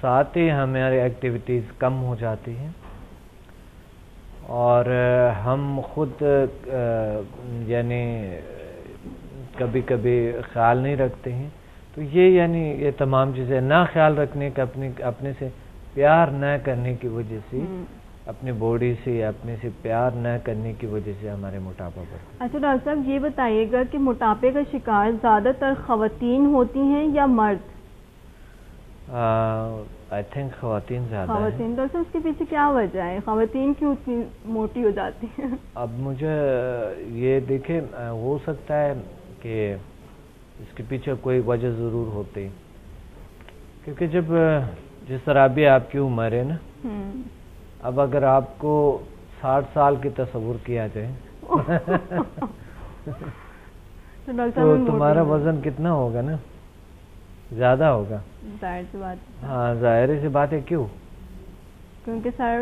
ساتھ ہی ہماری ایکٹیویٹیز کم ہو جاتی ہیں اور ہم خود یعنی کبھی کبھی خیال نہیں رکھتے ہیں. تو یہ تمام چیزیں نہ خیال رکھنے کا, اپنے سے پیار نہ کرنے کی وجہ سے, اپنی باڈی سے اپنے سے پیار نہ کرنے کی وجہ سے ہمارے موٹاپا بڑھتا ہے. اچھا ڈاکٹر صاحب یہ بتائیے گا کہ موٹاپے کا شکار زیادہ تر خواتین ہوتی ہیں یا مرد؟ آئی تھنک خواتین زیادہ ہیں. خواتین. ڈاکٹر صاحب اس کے پیچھے کیا وجہ ہے؟ خواتین کیوں اتنی موٹی ہو جاتی ہیں؟ اب مجھے یہ دیکھیں, ہو سکتا ہے کہ اس کے پیچھے کوئی وجہ ضرور ہوتی, کیونکہ جس طرح بھی آپ کی عمر ہے نا, اب اگر آپ کو 60 سال کی تصور کیا جائے تو تمہارا وزن کتنا ہوگا نا, زیادہ ہوگا. ظاہر سی بات. ہاں ظاہر سی بات ہے. کیوں؟ کیونکہ سر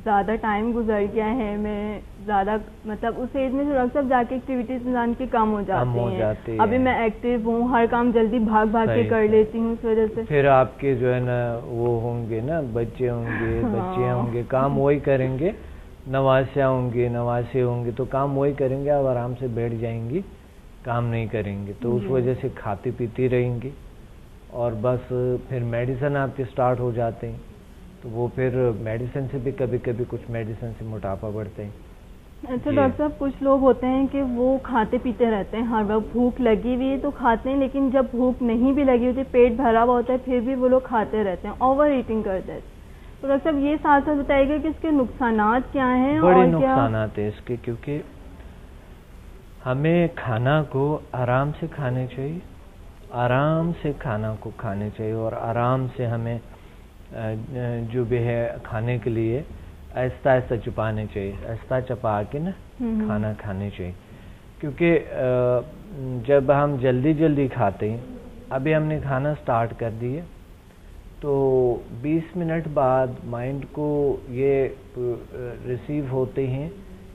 زیادہ ٹائم گزر گیا ہے, میں زیادہ مطلب اس ایج میں ڈاکٹر صاحب جا کے ایکٹیویٹیز انسان کی کم ہو جاتی ہیں. ابھی میں ایکٹیو ہوں, ہر کام جلدی بھاگ کے کر لیتی ہوں, اس وجہ سے پھر آپ کے جو ہے نا وہ ہوں گے نا, بچے ہوں گے, بچیاں ہوں گے, کام وہی کریں گے, نواسیاں ہوں گے, نواسے ہوں گے, تو کام وہی کریں گے, اب آرام سے بیٹھ جائیں گی, کام نہیں کریں گے. تو اس وجہ سے کھاتی پیتی رہیں گی اور بس پھر میڈیسن آپ کے سٹارٹ ہو جاتے ہیں. تو وہ پھر میڈیسن سے بھی کبھی کبھی کچھ میڈیسن سے موٹاپا بڑھتے ہیں. اچھا ڈاکٹر صاحب کچھ لوگ ہوتے ہیں کہ وہ کھاتے پیتے رہتے ہیں, ہر وقت بھوک لگی ہوئی ہے تو کھاتے ہیں, لیکن جب بھوک نہیں بھی لگی ہوتی, پیٹ بھرا ہوا ہوتا ہے, پھر بھی وہ لوگ کھاتے رہتے ہیں, اوور ایٹنگ کرتے ہیں. تو ڈاکٹر صاحب یہ ساتھ ساتھ بتائیے گا کہ اس کے نقصانات کیا ہیں؟ بڑے نقصانات ہیں اس کے, کیونکہ ہمیں کھانا کو آرام سے کھانے چاہیے, آرام سے کھانا کو کھانے چاہیے, اور آرام سے ہمیں جو بھی ہے کھانے کے لیے آہستہ آہستہ چپانے چاہیے, آہستہ چپا کے نا کھانا کھانے چاہیے. کیونکہ جب ہم جلدی جلدی کھاتے ہیں, ابھی ہم نے کھانا سٹارٹ کر دیا تو 20 منٹ بعد مائنڈ کو یہ ریسیو ہوتے ہیں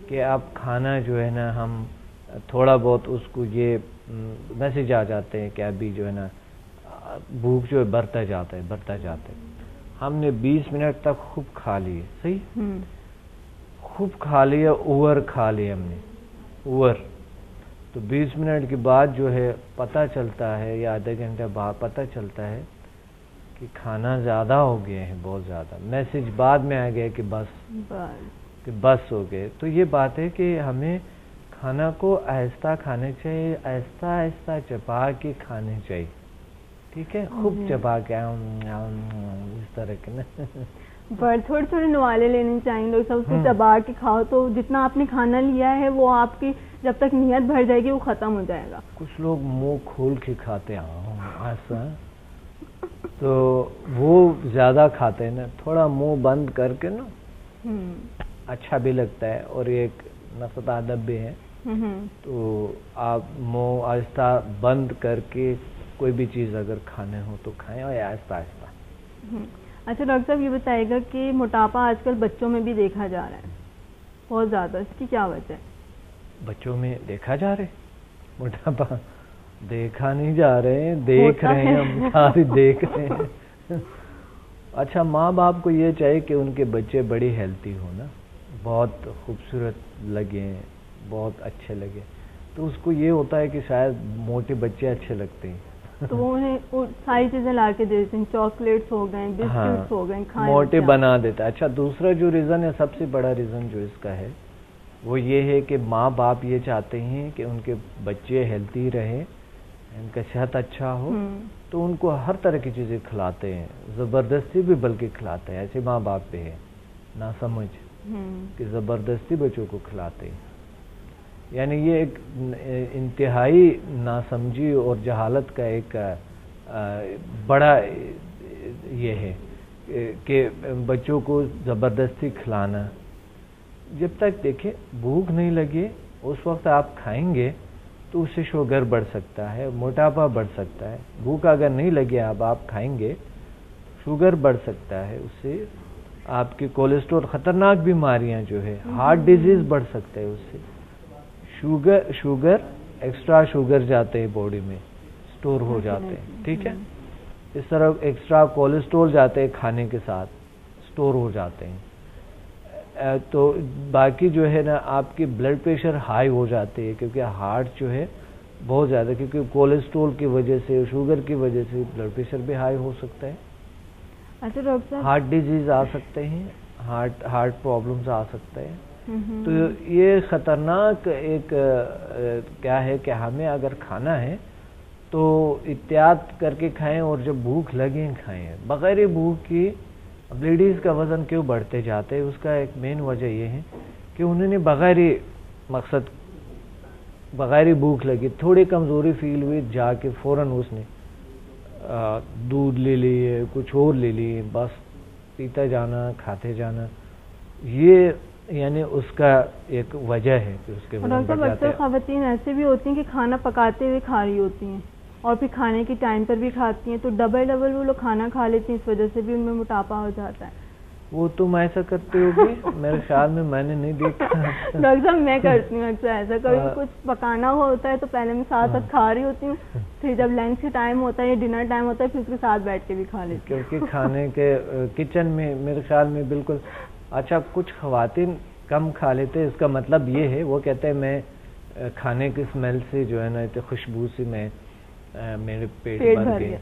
کہ اب کھانا جو ہے نا, ہم تھوڑا بہت اس کو یہ میسج آ جاتے ہیں کہ ابھی جو ہے نا بھوک جو ہے بڑھتا جاتا ہے. ہم نے 20 منٹ تک خوب کھا لیے, صحیح خوب کھا لیا, اوور کھا لیا ہم نے, اوور. تو 20 منٹ کے بعد جو ہے پتہ چلتا ہے, یا آدھے گھنٹے بعد پتہ چلتا ہے کہ کھانا زیادہ ہو گیا ہے, بہت زیادہ. میسج بعد میں آ گیا کہ بس ہو گئے. تو یہ بات ہے کہ ہمیں کھانا کو آہستہ کھانے چاہیے, آہستہ آہستہ چپا کے کھانے چاہیے, ٹھیک ہے, خوب چپا کے اس طرح کے نا. پر تھوڑے تھوڑے نوالے لینے چاہیے لوگ سب, اس کو چبا کے کھاؤ تو جتنا آپ نے کھانا لیا ہے وہ آپ کی جب تک نیت بھر جائے گی وہ ختم ہو جائے گا. کچھ لوگ منہ کھول کے کھاتے ہیں ایسا, تو وہ زیادہ کھاتے ہیں نا. تھوڑا منہ بند کر کے نا اچھا بھی لگتا ہے, اور ایک نصیحت ادب بھی ہے. تو آپ منہ آہستہ بند کر کے کوئی بھی چیز اگر کھانے ہو تو کھائیں, اور آہستہ آہستہ. اچھا ڈاکٹر صاحب یہ بتائیے گا کہ موٹاپا آج کل بچوں میں بھی دیکھا جا رہا ہے بہت زیادہ, اس کی کیا وجہ ہے؟ بچوں میں دیکھا جا رہا ہے موٹاپا؟ دیکھا نہیں جا رہے ہیں, دیکھ رہے ہیں, ہم سارے دیکھ رہے ہیں. اچھا, ماں باپ کو یہ چاہیے کہ ان کے بچے بڑی ہیلتھی ہوں نا, بہت خوبصورت لگے, بہت اچھے لگے. تو اس کو یہ ہوتا ہے کہ شاید موٹے بچے اچھے لگتے ہیں, تو وہ انہیں ساری چیزیں لا کے دیتے ہیں, چاکلیٹس ہو گئے, بسکٹس ہو گئے, موٹے بنا دیتا. اچھا, دوسرا جو ریزن ہے, سب سے بڑا ریزن جو اس کا ہے وہ یہ ہے کہ ماں باپ یہ چاہتے ہیں کہ ان کے بچے ہیلتھی رہیں, ان کا صحت اچھا ہو, تو ان کو ہر طرح کی چیزیں کھلاتے ہیں, زبردستی بھی بلکہ کھلاتے ہیں. ایسے ماں باپ پہ ہے نہ سمجھ کہ زبردستی بچوں کو کھلاتے ہیں. یعنی یہ ایک انتہائی ناسمجھی اور جہالت کا ایک بڑا یہ ہے کہ بچوں کو زبردستی کھلانا. جب تک دیکھیں بھوک نہیں لگے اس وقت آپ کھائیں گے تو اس سے شوگر بڑھ سکتا ہے, موٹاپا بڑھ سکتا ہے. بھوک اگر نہیں لگے آپ کھائیں گے, شوگر بڑھ سکتا ہے, اس سے آپ کے کولیسٹرول, خطرناک بیماریاں جو ہے, ہارٹ ڈیزیز بڑھ سکتا ہے, اس سے شوگر ایکسٹرا شوگر جاتے ہیں باڈی میں, سٹور ہو جاتے ہیں, ٹھیک ہے. اس طرح ایکسٹرا کولیسٹرول جاتے ہیں کھانے کے ساتھ، سٹور ہو جاتے ہیں. تو باقی جو ہے نا آپ کی بلڈ پریشر ہائی ہو جاتی ہے، کیونکہ ہارٹ جو ہے بہت زیادہ، کیونکہ کولیسٹرول کی وجہ سے، شوگر کی وجہ سے بلڈ پریشر بھی ہائی ہو سکتا ہے. اچھا ڈاکٹر صاحب، ہارٹ ڈیزیز آ سکتے ہیں، ہارٹ پرابلمز آ سکتے ہیں. تو یہ خطرناک ایک کیا ہے کہ ہمیں اگر کھانا ہے تو احتیاط کر کے کھائیں، اور جب بھوک لگے کھائیں. بغیر بھوک کی لیڈیز کا وزن کیوں بڑھتے جاتے ہیں؟ اس کا ایک مین وجہ یہ ہے کہ انہوں نے بغیر بھوک لگی، تھوڑی کمزوری فیل ہوئی، جا کے فوراً اس نے دودھ لے لیے، کچھ اور لے لیے، بس پیتا جانا، کھاتے جانا. یہ یعنی اس کا ایک وجہ ہے کہ اس کے وزن بڑھ جاتے ہیں. خواتین ایسے بھی ہوتی ہیں کہ کھانا پکاتے ہوئے کھا رہی ہوتی ہیں اور پھر کھانے کی ٹائم پر بھی کھاتی ہیں، تو ڈبل وہ لوگ کھانا کھا لیتی ہیں، اس وجہ سے بھی ان میں موٹاپا ہو جاتا ہے. وہ تم ایسا کرتے ہوگی؟ میرے خیال میں نے نہیں دیکھا. ڈاکٹر صاحب میں کرتی ہوں اکثر ایسا، کبھی کچھ پکانا ہوا ہوتا ہے تو پہلے میں ساتھ کھا رہی ہوتی ہوں، پھر جب لنچ کا ٹائم ہوتا ہے یا ڈنر ٹائم ہوتا ہے پھر اس کے ساتھ بیٹھ کے بھی کھا لیتی ہوں. کیونکہ کھانے کے کچن میں میرے خیال میں بالکل. اچھا، کچھ خواتین کم کھا لیتے، اس کا مطلب یہ ہے، وہ کہتے ہیں میں کھانے کی اسمیل سے جو ہے نا خوشبو سے میرے پیٹ بھر گئے،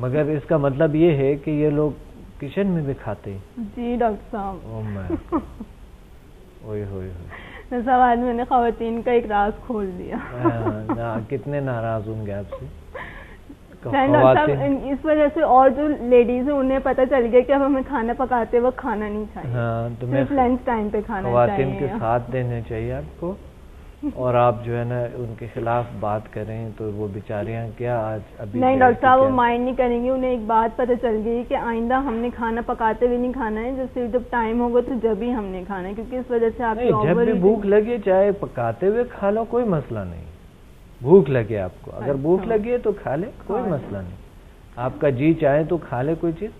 مگر اس کا مطلب یہ ہے کہ یہ لوگ کچن میں بھی کھاتے ہیں. جی ڈاکٹر صاحب، صاحب آج میں نے خواتین کا ایک راز کھول دیا. کتنے ناراض ہوں گے آپ سے اس وجہ سے، اور جو لیڈیز ہیں انہیں پتہ چل گیا کہ اب ہمیں کھانا پکاتے وقت کھانا نہیں چاہیے. ہاں، تو لنچ ٹائم پہ کھانا چاہیے. خواتین کے ساتھ دینا چاہیے آپ کو، اور آپ جو ہے نا ان کے خلاف بات کریں تو وہ بیچاریاں کیا آج ابھی نہیں ڈاکٹر صاحب، وہ مائنڈ نہیں کریں گے. انہیں ایک بات پتہ چل گئی کہ آئندہ ہم نے کھانا پکاتے ہوئے نہیں کھانا ہے، جیسے جب ٹائم ہوگا تو جب ہی ہم نے کھانا ہے، کیونکہ اس وجہ سے آپ جب بھی بھوک لگے چاہے پکاتے ہوئے کھا لو، کوئی مسئلہ نہیں. بھوک لگے آپ کو، اگر بھوک لگے تو کھا لے، کوئی مسئلہ نہیں. آپ کا جی چاہے تو کھا لے کوئی چیز،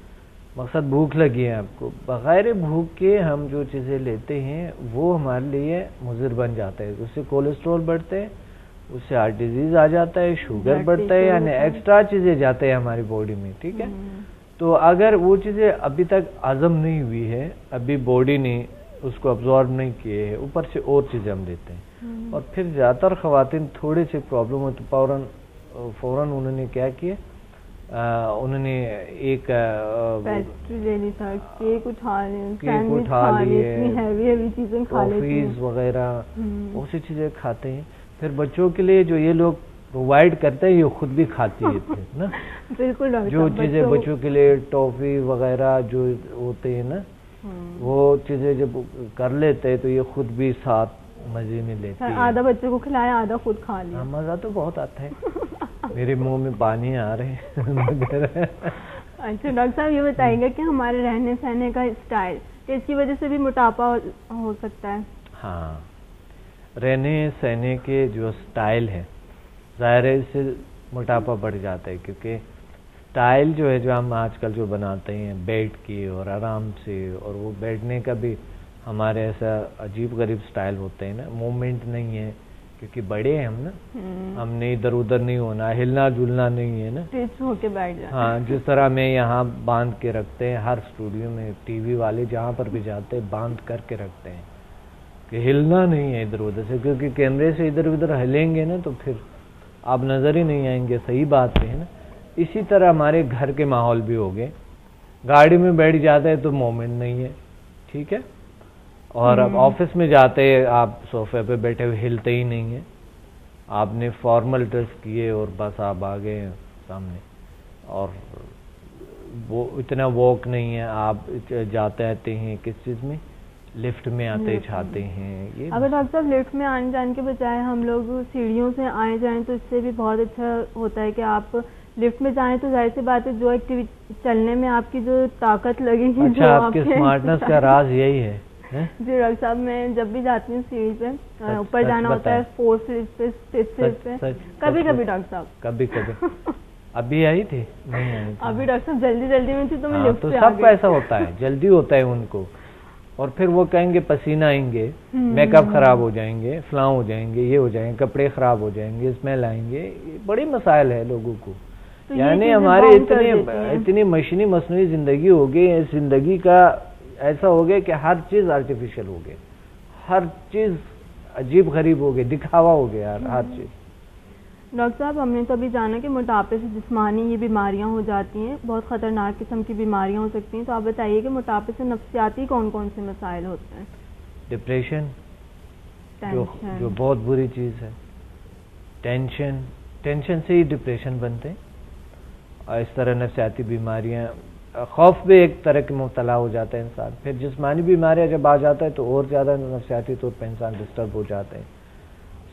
مقصد بھوک لگی ہے آپ کو. بغیر بھوک کے ہم جو چیزیں لیتے ہیں وہ ہمارے لیے مضر بن جاتا ہے. اس سے کولیسٹرول بڑھتے ہیں، اس سے ہارٹ ڈیزیز آ جاتا ہے، شوگر بڑھتا ہے، یعنی ایکسٹرا چیزیں جاتے ہیں ہماری باڈی میں. ٹھیک ہے، تو اگر وہ چیزیں ابھی تک ہضم نہیں ہوئی ہے، ابھی باڈی نے اس کو ابزارب نہیں کیے ہے، اوپر سے اور چیزیں ہم دیتے ہیں، اور پھر زیادہ تر خواتین تھوڑے سے پرابلم ہو تو فوراً انہوں نے کیا کیا، انہوں نے ایک پیسٹری لے لی تھا، کیک اٹھا لیے، ٹافیز وغیرہ اسی چیزیں کھاتے ہیں. پھر بچوں کے لیے جو یہ لوگ پرووائڈ کرتے ہیں یہ خود بھی کھاتی ہے نا. بالکل، جو چیزیں بچوں کے لیے ٹافی وغیرہ جو ہوتے ہیں نا، وہ چیزیں جب کر لیتے تو یہ خود بھی ساتھ مزے میں لیتے ہیں. آدھا بچوں کو کھلایا، آدھا خود کھا لیا. مزہ تو بہت آتا ہے، میرے منہ میں پانی آ رہے ہیں. اچھا ڈاکٹر صاحب، یہ بتائیے گا کہ ہمارے رہنے سہنے کا اسٹائل، اس کی وجہ سے بھی موٹاپا ہو سکتا ہے؟ ہاں، رہنے سہنے کے جو اسٹائل ہے ظاہر ہے اس سے موٹاپا بڑھ جاتا ہے، کیونکہ اسٹائل جو ہے جو ہم آج کل جو بناتے ہیں بیٹھ کے اور آرام سے، اور وہ بیٹھنے کا بھی ہمارے ایسا عجیب غریب اسٹائل ہوتے ہیں نا، موومنٹ نہیں ہے کیونکہ بڑے ہیں ہم نا، ہم نے ادھر ادھر نہیں ہونا، ہلنا جلنا نہیں ہے نا، اسٹریچ ہو کے بیٹھ جانا. ہاں، جس طرح میں یہاں باندھ کے رکھتے ہیں، ہر اسٹوڈیو میں ٹی وی والے جہاں پر بھی جاتے ہیں باندھ کر کے رکھتے ہیں کہ ہلنا نہیں ہے ادھر ادھر سے، کیونکہ کیمرے سے ادھر ادھر ہلیں گے نا تو پھر آپ نظر ہی نہیں آئیں گے. صحیح بات ہے نا. اسی طرح ہمارے گھر کے ماحول بھی ہو گئے، گاڑی میں بیٹھ جاتے ہیں تو موومنٹ نہیں ہے، ٹھیک ہے، اور اب آفس میں جاتے ہیں آپ صوفے پہ بیٹھے ہوئے ہلتے ہی نہیں ہیں، آپ نے فارمل ڈریس کیے اور بس آپ آ گئے سامنے، اور وہ اتنا واک نہیں ہے، آپ جاتے آتے ہیں کس چیز میں، لفٹ میں آتے جاتے ہیں. یہ اگر ڈاکٹر صاحب لفٹ میں آنے جانے کے بجائے ہم لوگ سیڑھیوں سے آئے جائیں تو اس سے بھی بہت اچھا ہوتا ہے کہ آپ لفٹ میں جائیں تو ظاہر سی بات ہے جو ایکٹیویٹی چلنے میں آپ کی جو طاقت لگے گی. اچھا، آپ کے اسمارٹنس کا راز یہی ہے. جی ڈاکٹر صاحب، میں جب بھی جاتی ہوں سیڑھی پہ اوپر جانا ہوتا ہے، 4th فلور پہ 5th فلور پہ، کبھی کبھی ڈاکٹر صاحب کبھی ابھی آئی تھی نہیں آئی تھی ابھی ڈاکٹر صاحب جلدی میں تھی تو میں لفٹ تو سے آ گئی. سب کا ایسا ہوتا ہے، جلدی ہوتا ہے ان کو، اور پھر وہ کہیں گے پسینہ آئیں گے، میک اپ خراب ہو جائیں گے، فلاں ہو جائیں گے، یہ ہو جائیں گے، کپڑے خراب ہو جائیں گے، اسمیل آئیں گے. بڑی مسائل ہے لوگوں کو، یعنی ہماری اتنی مشینی مصنوعی زندگی ہو گئی، اس زندگی کا ایسا ہو گیا کہ ہر چیز آرٹیفیشل ہو گئی، ہر چیز عجیب غریب ہو گئی، دکھاوا ہو گیا ہر چیز. ڈاکٹر صاحب، ہم نے تو ابھی جانا کہ موٹاپے سے جسمانی یہ بیماریاں ہو جاتی ہیں، بہت خطرناک قسم کی بیماریاں ہو سکتی ہیں، تو آپ بتائیے کہ موٹاپے سے نفسیاتی کون کون سے مسائل ہوتے ہیں؟ ڈپریشن جو بہت بری چیز ہے، ٹینشن سے ہی ڈپریشن بنتے ہیں، اور اس طرح نفسیاتی بیماریاں، خوف بھی ایک طرح کے مبتلا ہو جاتا ہے انسان. پھر جسمانی بیماریاں جب آ جاتا ہے تو اور زیادہ نفسیاتی طور پہ انسان ڈسٹرب ہو جاتا ہے.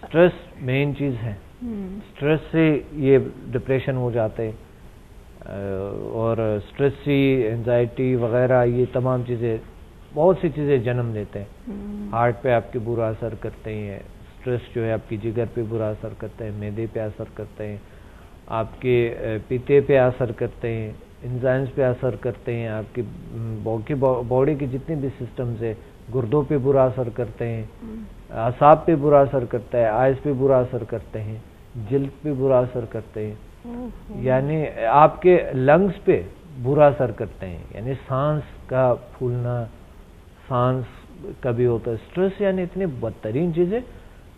اسٹریس مین چیز ہے، اسٹریس سے یہ ڈپریشن ہو جاتے ہیں، اور اسٹریس سے اینزائٹی وغیرہ یہ تمام چیزیں، بہت سی چیزیں جنم لیتے ہیں. ہارٹ پہ آپ کے برا اثر کرتے ہیں، اسٹریس جو ہے آپ کی جگر پہ برا اثر کرتے ہیں، معدے پہ اثر کرتے ہیں، آپ کے پیتے پہ اثر کرتے ہیں، انزائمز پہ اثر کرتے ہیں، آپ کی باڈی کی جتنے بھی سسٹمز ہیں، گردوں پہ برا اثر کرتے ہیں، اعصاب پہ برا اثر کرتا ہے، آئز پہ برا اثر کرتے ہیں، جلد پہ برا اثر کرتے ہیں، یعنی آپ کے لنگز پہ برا اثر کرتے ہیں، یعنی سانس کا پھولنا، سانس کا بھی ہوتا ہے. اسٹریس یعنی اتنی بدترین چیزیں،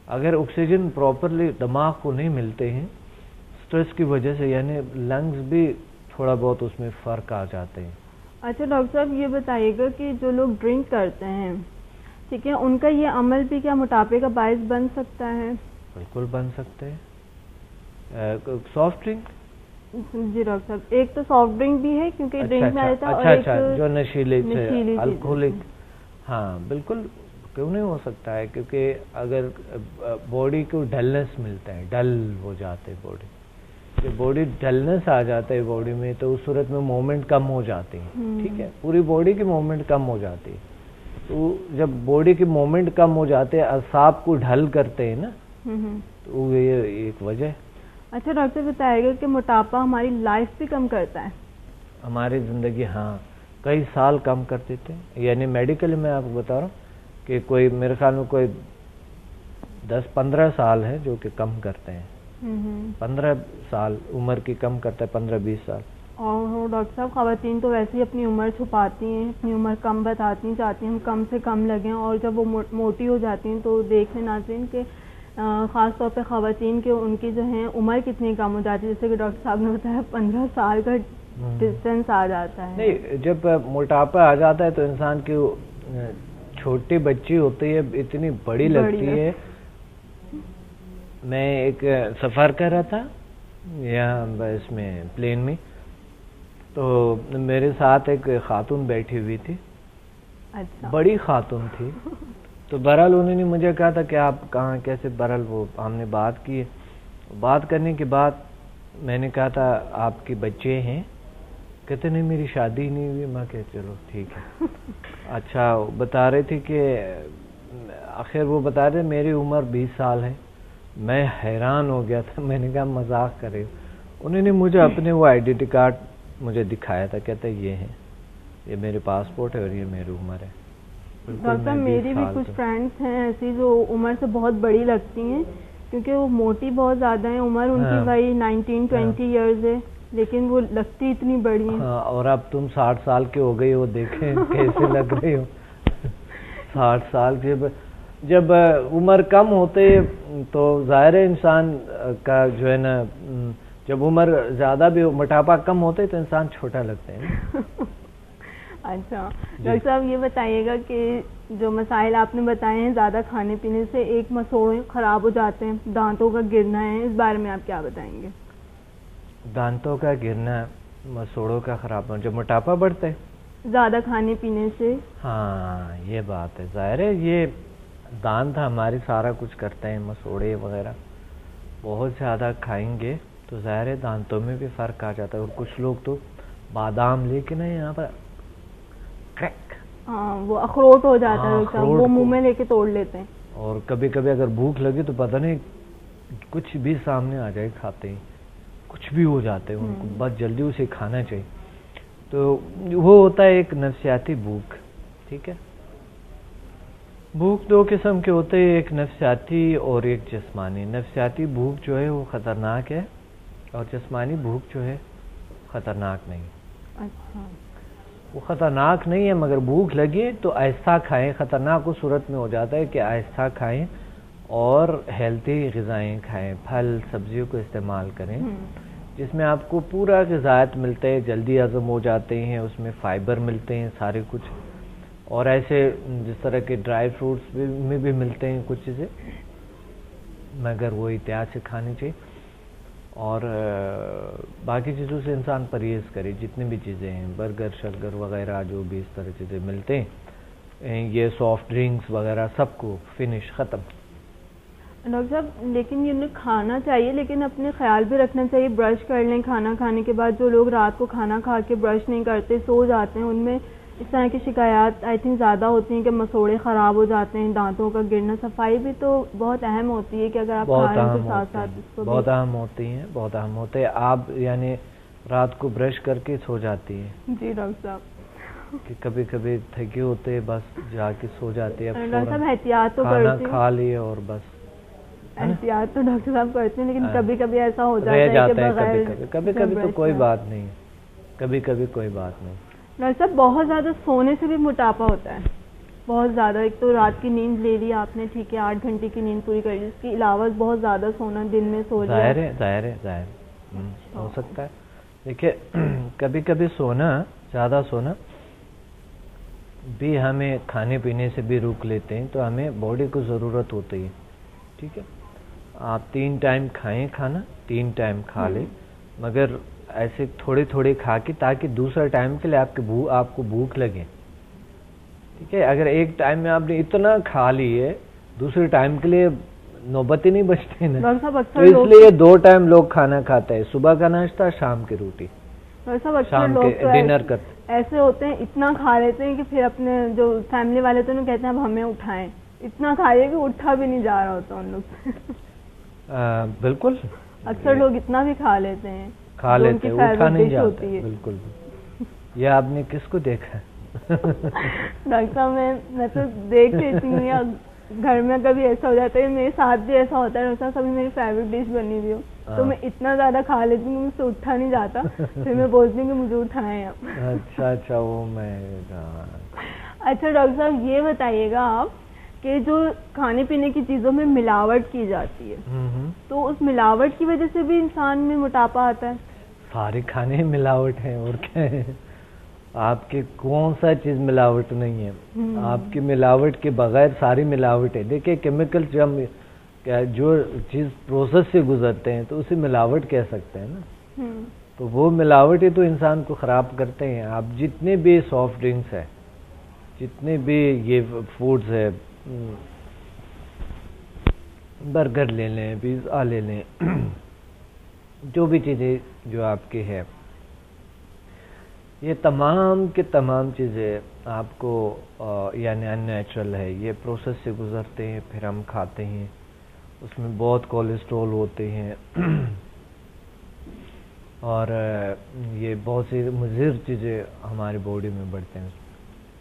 اگر آکسیجن پراپرلی دماغ کو نہیں ملتے ہیں اسٹریس کی وجہ سے، یعنی لنگز بھی تھوڑا بہت اس میں فرق آ جاتے ہیں. اچھا ڈاکٹر صاحب، یہ بتائیے گا کہ جو لوگ ڈرنک کرتے ہیں، ٹھیک ہے، ان کا یہ عمل بھی کیا موٹاپے کا باعث بن سکتا ہے؟ بالکل بن سکتے ہیں. سافٹ ڈرنک، جی ڈاکٹر صاحب، ایک تو سافٹ ڈرنک بھی ہے کیونکہ ڈرنک میں آتا ہے، اور ایک جو نشیلی الکوہولک. ہاں بالکل، کیوں نہیں ہو سکتا ہے، کیونکہ اگر باڈی کو ڈلنس ملتا ہے، ڈل ہو جاتے باڈی، جب باڈی ڈلنس آ جاتا ہے باڈی میں تو اس صورت میں موومنٹ کم ہو جاتی ہے. ٹھیک ہے، پوری باڈی کی موومنٹ کم ہو جاتی ہے. تو جب باڈی کی موومنٹ کم ہو جاتے ہیں، اعصاب کو ڈھل کرتے ہیں نا، تو یہ ایک وجہ ہے. اچھا ڈاکٹر بتائے گا کہ موٹاپا ہماری لائف بھی کم کرتا ہے؟ ہماری زندگی، ہاں، کئی سال کم کر دیتے ہیں. یعنی میڈیکل میں آپ کو بتا رہا ہوں کہ کوئی میرے خیال میں کوئی 10-15 سال ہے جو کہ کم کرتے ہیں. 15 سال عمر کی کم کرتا ہے، 15-20 سال. اور ڈاکٹر صاحب، خواتین تو ویسے ہی اپنی عمر چھپاتی ہیں، اپنی عمر کم بتاتی چاہتی ہیں ہم کم سے کم لگیں، اور جب وہ موٹی ہو جاتی ہیں تو دیکھ لیں ناظرین کہ خاص طور پہ خواتین کے ان کی جو ہیں عمر کتنی کم ہو جاتی ہے، جیسے کہ ڈاکٹر صاحب نے بتایا 15 سال کا ڈسٹینس آ جاتا ہے. نہیں، جب موٹاپا آ جاتا ہے تو انسان کی چھوٹی بچی ہوتی ہے اتنی بڑی لگتی ہے. میں ایک سفر کر رہا تھا یہاں اس میں پلین میں، تو میرے ساتھ ایک خاتون بیٹھی ہوئی تھی. اچھا، بڑی خاتون تھی. تو بہرحال انہوں نے مجھے کہا تھا کہ آپ کہاں کیسے، بہرحال وہ ہم نے بات کی. بات کرنے کے بعد میں نے کہا تھا آپ کے بچے ہیں؟ کہتے نہیں میری شادی نہیں ہوئی. میں کہ چلو ٹھیک ہے. اچھا، بتا رہے تھے کہ آخر وہ بتا رہے میری عمر 20 سال ہے. میں حیران ہو گیا تھا. میں نے کہا مذاق کرے. انہوں نے مجھے اپنے وہ آئیڈینٹی کارڈ مجھے دکھایا تھا، کہتے یہ ہے، یہ میرے پاسپورٹ ہے اور یہ میری عمر ہے. ڈاکٹر صاحب، میری بھی کچھ فرینڈس ہیں ایسی جو عمر سے بہت بڑی لگتی ہیں، کیونکہ وہ موٹی بہت زیادہ ہیں، عمر ان کی بھائی 19-20 ایئرز ہے، لیکن وہ لگتی اتنی بڑی ہیں. اور اب تم 60 سال کے ہو گئی ہو، دیکھیں کیسے لگ رہی ہو. 60 سال کے جب عمر کم ہوتے تو ظاہر ہے انسان کا جو ہے نا، جب عمر زیادہ بھی موٹاپا کم ہوتے تو انسان چھوٹا لگتا ہے. اچھا ڈاکٹر صاحب، یہ بتائیے گا کہ جو مسائل آپ نے بتائے ہیں زیادہ کھانے پینے سے، ایک مسوڑے خراب ہو جاتے ہیں، دانتوں کا گرنا ہے، اس بارے میں آپ کیا بتائیں گے؟ دانتوں کا گرنا، مسوڑوں کا خراب ہونا جب موٹاپا بڑھتا ہے زیادہ کھانے پینے سے. ہاں یہ بات ہے. ظاہر ہے یہ دانت ہماری سارا کچھ کرتے ہیں، مسوڑے وغیرہ بہت زیادہ کھائیں گے تو ظاہر ہے دانتوں میں بھی فرق آ جاتا ہے. اور کچھ لوگ تو بادام لے کے نا یہاں پر کریک، وہ اخروٹ ہو جاتا ہے، وہ منہ میں لے کے توڑ لیتے ہیں. اور کبھی کبھی اگر بھوک لگے تو پتہ نہیں کچھ بھی سامنے آ جائے کھاتے ہیں، کچھ بھی ہو جاتے ہیں ان کو، بس جلدی اسے کھانا چاہیے. تو وہ ہوتا ہے ایک نفسیاتی بھوک. ٹھیک ہے، بھوک 2 قسم کے ہوتے ہیں، ایک نفسیاتی اور ایک جسمانی. نفسیاتی بھوک جو ہے وہ خطرناک ہے، اور جسمانی بھوک جو ہے خطرناک نہیں. اچھا, وہ خطرناک نہیں ہے, مگر بھوک لگے تو آہستہ کھائیں. خطرناک اس صورت میں ہو جاتا ہے کہ آہستہ کھائیں اور ہیلتھی غذائیں کھائیں, پھل سبزیوں کو استعمال کریں جس میں آپ کو پورا غذائیت ملتے ہیں, جلدی ہضم ہو جاتے ہیں, اس میں فائبر ملتے ہیں سارے کچھ, اور ایسے جس طرح کے ڈرائی فروٹس میں بھی ملتے ہیں کچھ چیزیں, مگر وہ احتیاط سے کھانی چاہیے. اور باقی چیزوں سے انسان پرہیز کرے, جتنی بھی چیزیں ہیں برگر شرگر وغیرہ جو بھی اس طرح چیزیں ملتے ہیں, یہ سافٹ ڈرنکس وغیرہ سب کو فنش ختم. ڈاکٹر صاحب لیکن یہ کھانا چاہیے, لیکن اپنے خیال بھی رکھنا چاہیے. برش کر لیں کھانا کھانے کے بعد. جو لوگ رات کو کھانا کھا کے برش نہیں کرتے سو جاتے ہیں, ان میں اس طرح کی شکایات آئی تھنک زیادہ ہوتی ہیں کہ مسوڑے خراب ہو جاتے ہیں, دانتوں کا گرنا. صفائی بھی تو بہت اہم ہوتی ہے کہ اگر آپ کھا رہے ہیں تو ساتھ ساتھ اس کو بہت اہم ہوتی ہیں, بہت اہم ہوتے ہیں. آپ یعنی رات کو برش کر کے سو جاتی ہیں؟ جی ڈاکٹر صاحب, کہ کبھی کبھی تھکے ہوتے بس جا کے سو جاتے ہیں. ڈاکٹر صاحب احتیاط تو کھانا کھا لیے اور بس. احتیاط تو ڈاکٹر صاحب کرتے ہیں, لیکن کبھی کبھی ایسا ہو جاتا ہے کہ کبھی کبھی تو کوئی بات نہیں, کبھی کبھی کوئی بات نہیں. ڈاکٹر صاحب بہت زیادہ سونے سے بھی موٹاپا ہوتا ہے, بہت زیادہ. ایک تو رات کی نیند لے لی آپ نے, ٹھیک ہے 8 گھنٹے کی نیند پوری کر لی, اس کے علاوہ بہت زیادہ سونا, دن میں سو لیا. ظاہر ہو سکتا ہے. دیکھیے کبھی کبھی سونا, زیادہ سونا بھی ہمیں کھانے پینے سے بھی روک لیتے ہیں, تو ہمیں باڈی کو ضرورت ہوتی ہے. ٹھیک ہے, آپ 3 ٹائم کھائیں کھانا, 3 ٹائم کھا لیں, مگر ایسے تھوڑے تھوڑے کھا کے, تاکہ دوسرا ٹائم کے لیے آپ کو بھوک لگے. ٹھیک ہے, اگر ایک ٹائم میں آپ نے اتنا کھا لی ہے, دوسرے ٹائم کے لیے نوبت ہی نہیں بچتی نا. تو اس لیے 2 ٹائم لوگ کھانا کھاتے ہیں, صبح کا ناشتہ, شام کی روٹی, شام کے ڈنر کرتے. ایسے ہوتے ہیں اتنا کھا لیتے ہیں کہ پھر اپنے جو فیملی والے تو کہتے ہیں اب ہمیں اٹھائیں, اتنا کھائیے کہ اٹھا بھی نہیں جا رہا ہوتا ان لوگ سے. بالکل, اکثر لوگ اتنا بھی کھا لیتے ہیں, کھا لیتے ہیں, اٹھا نہیں جاتا. بالکل. یہ آپ نے کس کو دیکھا؟ ڈاکٹر صاحب میں تو دیکھ لیتی ہوں, گھر میں کبھی ایسا ہو جاتا ہے, میرے ساتھ بھی ایسا ہوتا ہے. ڈاکٹر صاحب کبھی میری فیوریٹ ڈش بنی ہوئی ہو تو میں اتنا زیادہ کھا لیتی ہوں کہ مجھ سے اٹھا نہیں جاتا, پھر میں بولتی ہوں کہ مجھے اٹھائیں آپ. اچھا وہ میں. اچھا ڈاکٹر صاحب یہ بتائیے گا آپ کہ جو کھانے پینے کی چیزوں میں ملاوٹ کی جاتی ہے, تو اس ملاوٹ کی وجہ سے بھی انسان میں موٹاپا آتا ہے؟ سارے کھانے ملاوٹ ہیں, اور کیا ہے, آپ کے کون سا چیز ملاوٹ نہیں ہے؟ آپ کی ملاوٹ کے بغیر ساری ملاوٹ ہے. دیکھیں کیمیکل جو چیز پروسیس سے گزرتے ہیں تو اسے ملاوٹ کہہ سکتے ہیں نا. تو وہ ملاوٹ ہی تو انسان کو خراب کرتے ہیں. آپ جتنے بھی سافٹ ڈرنکس ہے, جتنے بھی یہ فوڈز ہے, برگر لے لیں, پیزا لے لیں, جو بھی چیزیں جو آپ کی ہے, یہ تمام کے تمام چیزیں آپ کو یعنی ان نیچرل ہے. یہ پروسیس سے گزرتے ہیں, پھر ہم کھاتے ہیں, اس میں بہت کولیسٹرول ہوتے ہیں, اور یہ بہت سی مضر چیزیں ہماری باڈی میں بڑھتے ہیں.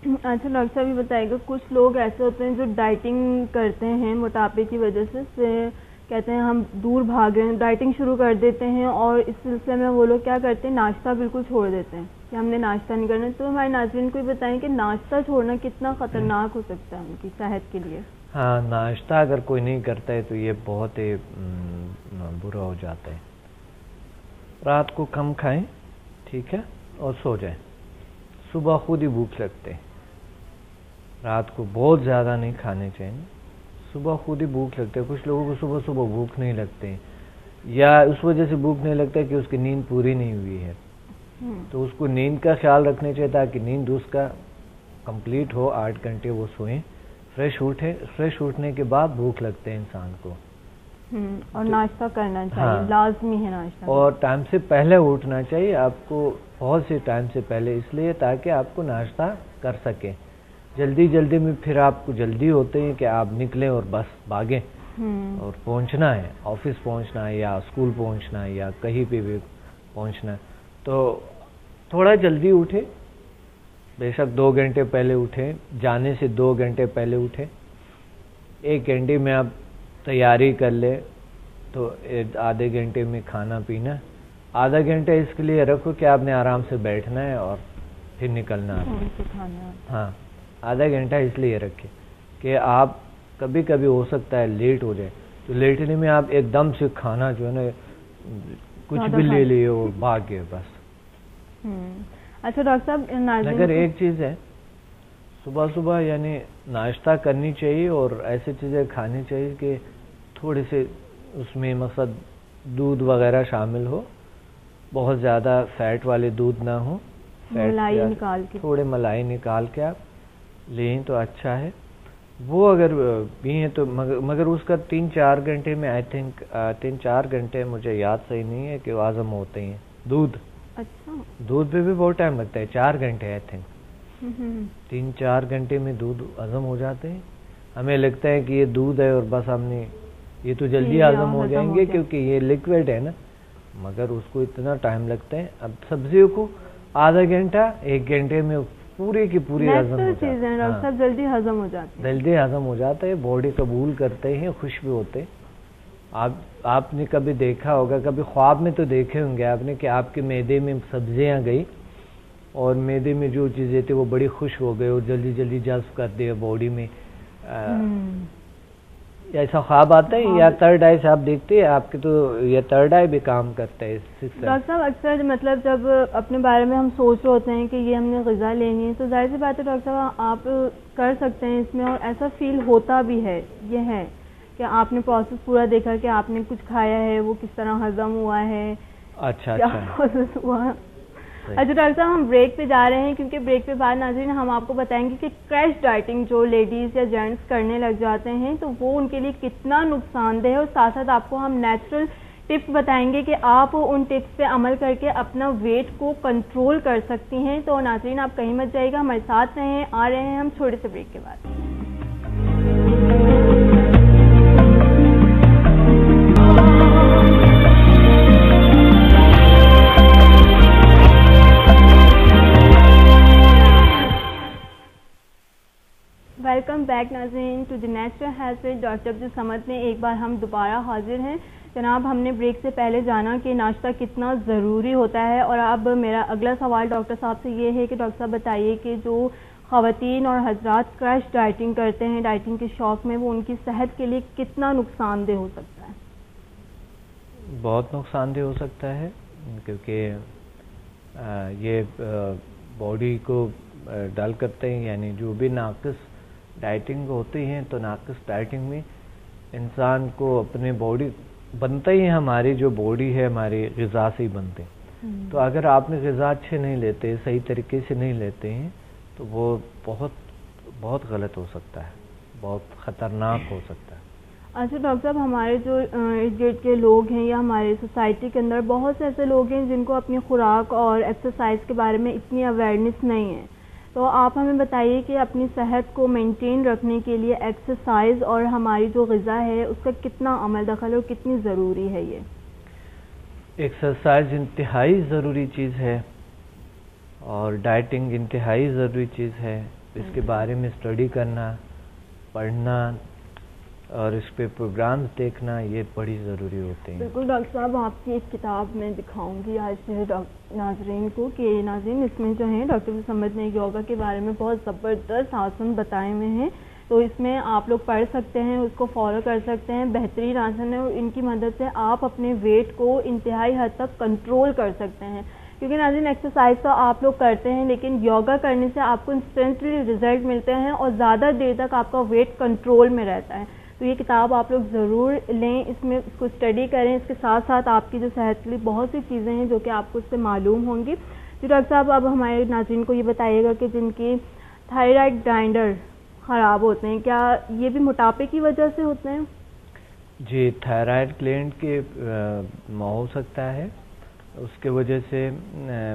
اچھا ڈاکٹر صاحب یہ بتائیے گا, کچھ لوگ ایسے ہوتے ہیں جو ڈائٹنگ کرتے ہیں موٹاپے کی وجہ سے کہتے ہیں ہم دور بھاگ رہے ہیں, ڈائٹنگ شروع کر دیتے ہیں, اور اس سلسلے میں وہ لوگ کیا کرتے ہیں, ناشتہ بالکل چھوڑ دیتے ہیں کہ ہم نے ناشتہ نہیں کرنا. تو ہمارے ناظرین کو یہ بتائیں کہ ناشتہ چھوڑنا کتنا خطرناک ہو سکتا ہے ان کی صحت کے لیے؟ ہاں, ناشتہ اگر کوئی نہیں کرتا ہے تو یہ بہت ہی برا ہو جاتا ہے. رات کو کم کھائیں, ٹھیک ہے, اور سو جائیں. صبح خود ہی بھوک لگتے ہیں. رات کو بہت زیادہ نہیں کھانے چاہیے, صبح خود ہی بھوک لگتے ہے. کچھ لوگوں کو صبح صبح بھوک نہیں لگتے, یا اس وجہ سے بھوک نہیں لگتا کہ اس کی نیند پوری نہیں ہوئی ہے. تو اس کو نیند کا خیال رکھنا چاہیے تاکہ نیند اس کا کمپلیٹ ہو, 8 گھنٹے وہ سوئیں, فریش اٹھے. فریش اٹھنے کے بعد بھوک لگتے ہیں انسان کو, اور ناشتہ کرنا چاہیے, لازمی ہے ناشتہ, اور ٹائم سے پہلے اٹھنا چاہیے آپ کو, بہت سے ٹائم سے پہلے, اس لیے تاکہ آپ کو ناشتہ کر سکیں. جلدی میں پھر آپ کو جلدی ہوتے ہیں کہ آپ نکلیں اور بس بھاگیں, اور پہنچنا ہے, آفس پہنچنا ہے یا اسکول پہنچنا ہے یا کہیں پہ بھی پہنچنا ہے. تو تھوڑا جلدی اٹھیں, بے شک 2 گھنٹے پہلے اٹھیں, جانے سے 2 گھنٹے پہلے اٹھیں. 1 گھنٹے میں آپ تیاری کر لیں تو آدھے گھنٹے میں کھانا پینا, آدھا گھنٹہ اس کے لیے رکھو کہ آپ نے آرام سے بیٹھنا ہے اور پھر نکلنا ہے. ہاں آدھا گھنٹہ اس لیے رکھے کہ آپ کبھی کبھی ہو سکتا ہے لیٹ ہو جائے, تو لیٹنے میں آپ ایک دم سے کھانا جو ہے نا کچھ بھی لے لیے اور بھاگ گئے بس. اچھا ڈاکٹر صاحب, اگر ایک چیز ہے صبح صبح یعنی ناشتہ کرنی چاہیے اور ایسی چیزیں کھانی چاہیے کہ تھوڑے سے اس میں مقصد دودھ وغیرہ شامل ہو, بہت زیادہ فیٹ والے دودھ نہ ہو, ملائی نکال کے تھوڑے ملائی نکال کے آپ لیں تو اچھا ہے. وہ اگر پئیں تو مگر اس کا 3-4 گھنٹے میں آئی تھنک 3-4 گھنٹے مجھے یاد صحیح نہیں ہے کہ وہ ہضم ہوتے ہیں دودھ. اچھا دودھ پہ بھی بہت ٹائم لگتا ہے, 4 گھنٹے آئی تھنک 3-4 گھنٹے میں دودھ ہضم ہو جاتے ہیں. ہمیں لگتا ہے کہ یہ دودھ ہے اور بس ہم نے یہ تو جلدی ہضم ہو جائیں گے کیونکہ یہ لیکوڈ ہے نا, مگر اس کو اتنا ٹائم لگتا ہے. اب سبزیوں کو آدھا گھنٹہ 1 گھنٹے میں پوری کی پوری ہضم ہو جاتی ہے, جلدی ہضم ہو جاتی ہے, جلدی ہضم ہو جاتا ہے, باڈی قبول کرتے ہیں, خوش بھی ہوتے. آپ نے کبھی دیکھا ہوگا, کبھی خواب میں تو دیکھے ہوں گے آپ نے کہ آپ کے معدے میں سبزیاں گئی اور معدے میں جو چیزیں تھیں وہ بڑی خوش ہو گئے اور جلدی جلدی جذب کر دیا باڈی میں. ایسا خواب آتا ہے یا تھرڈ آئی سے آپ دیکھتے ہیں آپ کے, تو یہ تھرڈ آئی بھی کام کرتا ہے. ڈاکٹر صاحب اکثر مطلب جب اپنے بارے میں ہم سوچ رہے ہوتے ہیں کہ یہ ہم نے غذا لینی ہے تو ظاہر سی بات ہے ڈاکٹر صاحب آپ کر سکتے ہیں اس میں, اور ایسا فیل ہوتا بھی ہے, یہ ہے کہ آپ نے پروسیس پورا دیکھا کہ آپ نے کچھ کھایا ہے وہ کس طرح ہضم ہوا ہے. اچھا پروسیس ہوا. اچھا ڈاکٹر صاحب ہم بریک پہ جا رہے ہیں کیونکہ بریک پہ بعد ناظرین ہم آپ کو بتائیں گے کہ کریش ڈائٹنگ جو لیڈیز یا جینٹس کرنے لگ جاتے ہیں تو وہ ان کے لیے کتنا نقصان دہ ہے, اور ساتھ ساتھ آپ کو ہم نیچرل ٹپس بتائیں گے کہ آپ ان ٹپس پہ عمل کر کے اپنا ویٹ کو کنٹرول کر سکتی ہیں. تو ناظرین آپ کہیں مت جائے گا, ہمارے ساتھ رہیں. آ رہے ہیں ہم چھوٹے سے بریک کے بعد. ویلکم بیک ناظرین to the natural health with doctor Abdul Samad میں ایک بار ہم دوبارہ حاضر ہیں. جناب ہم نے بریک سے پہلے جانا کہ ناشتہ کتنا ضروری ہوتا ہے, اور اب میرا اگلا سوال ڈاکٹر صاحب سے یہ ہے کہ ڈاکٹر صاحب بتائیے کہ جو خواتین اور حضرات کریش ڈائٹنگ کرتے ہیں ڈائٹنگ کے شوق میں, وہ ان کی صحت کے لیے کتنا نقصان دہ ہو سکتا ہے؟ بہت نقصان دہ ہو سکتا ہے کیونکہ یہ باڈی کو ڈل کرتے ہیں. یعنی جو بھی ناقص ڈائٹنگ ہوتی ہیں تو ناقص ڈائٹنگ میں انسان کو اپنے باڈی بنتا ہی, ہماری جو باڈی ہے ہماری غذا سے ہی بنتے ہیں. تو اگر آپ نے غذا اچھے نہیں لیتے, صحیح طریقے سے نہیں لیتے ہیں تو وہ بہت غلط ہو سکتا ہے, بہت خطرناک ہو سکتا ہے. اچھا ڈاکٹر صاحب ہمارے جو ارد گرد کے لوگ ہیں یا ہمارے سوسائٹی کے اندر بہت سے ایسے لوگ ہیں جن کو اپنی خوراک اور ایکسرسائز کے بارے میں اتنی اویئرنیس نہیں ہے, تو آپ ہمیں بتائیے کہ اپنی صحت کو مینٹین رکھنے کے لیے ایکسرسائز اور ہماری جو غذا ہے اس کا کتنا عمل دخل اور کتنی ضروری ہے؟ یہ ایکسرسائز انتہائی ضروری چیز ہے اور ڈائٹنگ انتہائی ضروری چیز ہے. اس کے بارے میں اسٹڈی کرنا, پڑھنا اور اس پہ پروگرامز دیکھنا یہ بڑی ضروری ہوتے ہیں. بالکل ڈاکٹر صاحب, آپ کی ایک کتاب میں دکھاؤں گی آج ناظرین کو کہ ناظرین اس میں جو ہے ڈاکٹر عبدالصمد نے یوگا کے بارے میں بہت زبردست آسن بتائے ہوئے ہیں, تو اس میں آپ لوگ پڑھ سکتے ہیں, اس کو فالو کر سکتے ہیں. بہترین آسن ہے اور ان کی مدد سے آپ اپنے ویٹ کو انتہائی حد تک کنٹرول کر سکتے ہیں. کیونکہ ناظرین ایکسرسائز تو آپ لوگ کرتے ہیں لیکن یوگا کرنے سے آپ کو انسٹنٹلی رزلٹ ملتے ہیں اور زیادہ دیر تک آپ کا ویٹ کنٹرول میں رہتا ہے. تو یہ کتاب آپ لوگ ضرور لیں, اس میں اس کو اسٹڈی کریں. اس کے ساتھ ساتھ آپ کی جو صحت کے لیے بہت سی چیزیں ہیں جو کہ آپ کو اس سے معلوم ہوں گی. جو ڈاکٹر صاحب اب ہمارے ناظرین کو یہ بتائیے گا کہ جن کی تھائرائڈ گلینڈر خراب ہوتے ہیں, کیا یہ بھی موٹاپے کی وجہ سے ہوتے ہیں؟ جی, تھائرائڈ گلینڈ کے ہو سکتا ہے, اس کے وجہ سے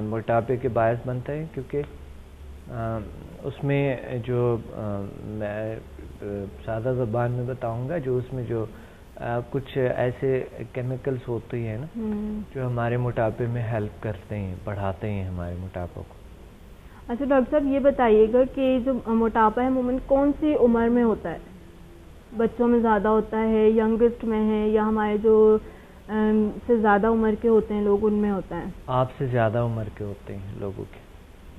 موٹاپے کے باعث بنتا ہے. کیونکہ اس میں جو میں سادہ زبان میں بتاؤں گا, جو اس میں جو کچھ ایسے کیمیکلز ہوتے ہیں نا جو ہمارے موٹاپے میں ہیلپ کرتے ہیں, بڑھاتے ہیں ہمارے موٹاپے کو. اچھا ڈاکٹر صاحب یہ بتائیے گا کہ جو موٹاپا ہے عموماً کون سی عمر میں ہوتا ہے؟ بچوں میں زیادہ ہوتا ہے, ینگسٹ میں ہے, یا ہمارے جو سے زیادہ عمر کے ہوتے ہیں لوگ، ان میں ہوتا ہے؟ آپ سے زیادہ عمر کے ہوتے ہیں لوگوں کے.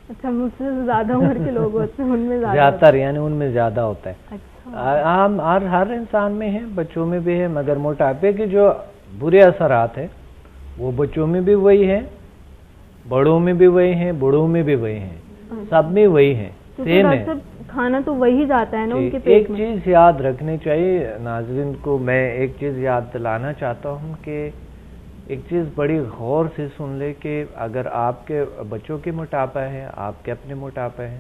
اچھا، مجھ سے زیادہ عمر کے لوگ ہوتے ہیں، ان میں زیادہ تر، یعنی ان میں زیادہ ہوتا ہے. اچھا، عام ہر انسان میں ہے، بچوں میں بھی ہے، مگر موٹاپے کے جو برے اثرات ہیں وہ بچوں میں بھی وہی ہیں، بڑوں میں بھی وہی ہیں، بوڑھوں میں بھی وہی ہیں، سب میں وہی ہیں، سیم ہے. کھانا تو وہی جاتا ہے نا ان کے پیٹ ایک میں. چیز یاد رکھنی چاہیے ناظرین کو، میں ایک چیز یاد دلانا چاہتا ہوں کہ ایک چیز بڑی غور سے سن لے کہ اگر آپ کے بچوں کے موٹاپا ہے، آپ کے اپنے موٹاپا ہے،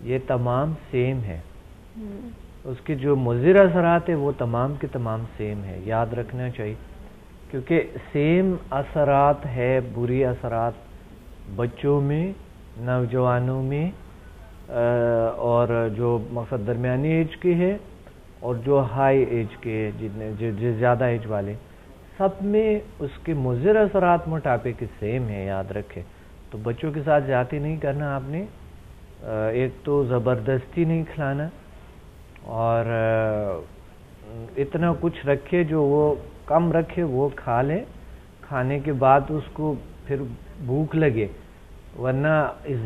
یہ تمام سیم ہے. اس کے جو مضر اثرات ہیں وہ تمام کے تمام سیم ہے، یاد رکھنا چاہیے، کیونکہ سیم اثرات ہے، بری اثرات بچوں میں، نوجوانوں میں، اور جو مقصد درمیانی ایج کے ہے اور جو ہائی ایج کے جو زیادہ ایج والے، سب میں اس کے مضر اثرات موٹاپے کے سیم ہیں، یاد رکھے. تو بچوں کے ساتھ زیادتی نہیں کرنا آپ نے، ایک تو زبردستی نہیں کھلانا، اور اتنا کچھ رکھے جو وہ کم رکھے وہ کھا لے، کھانے کے بعد اس کو پھر بھوک لگے، ورنہ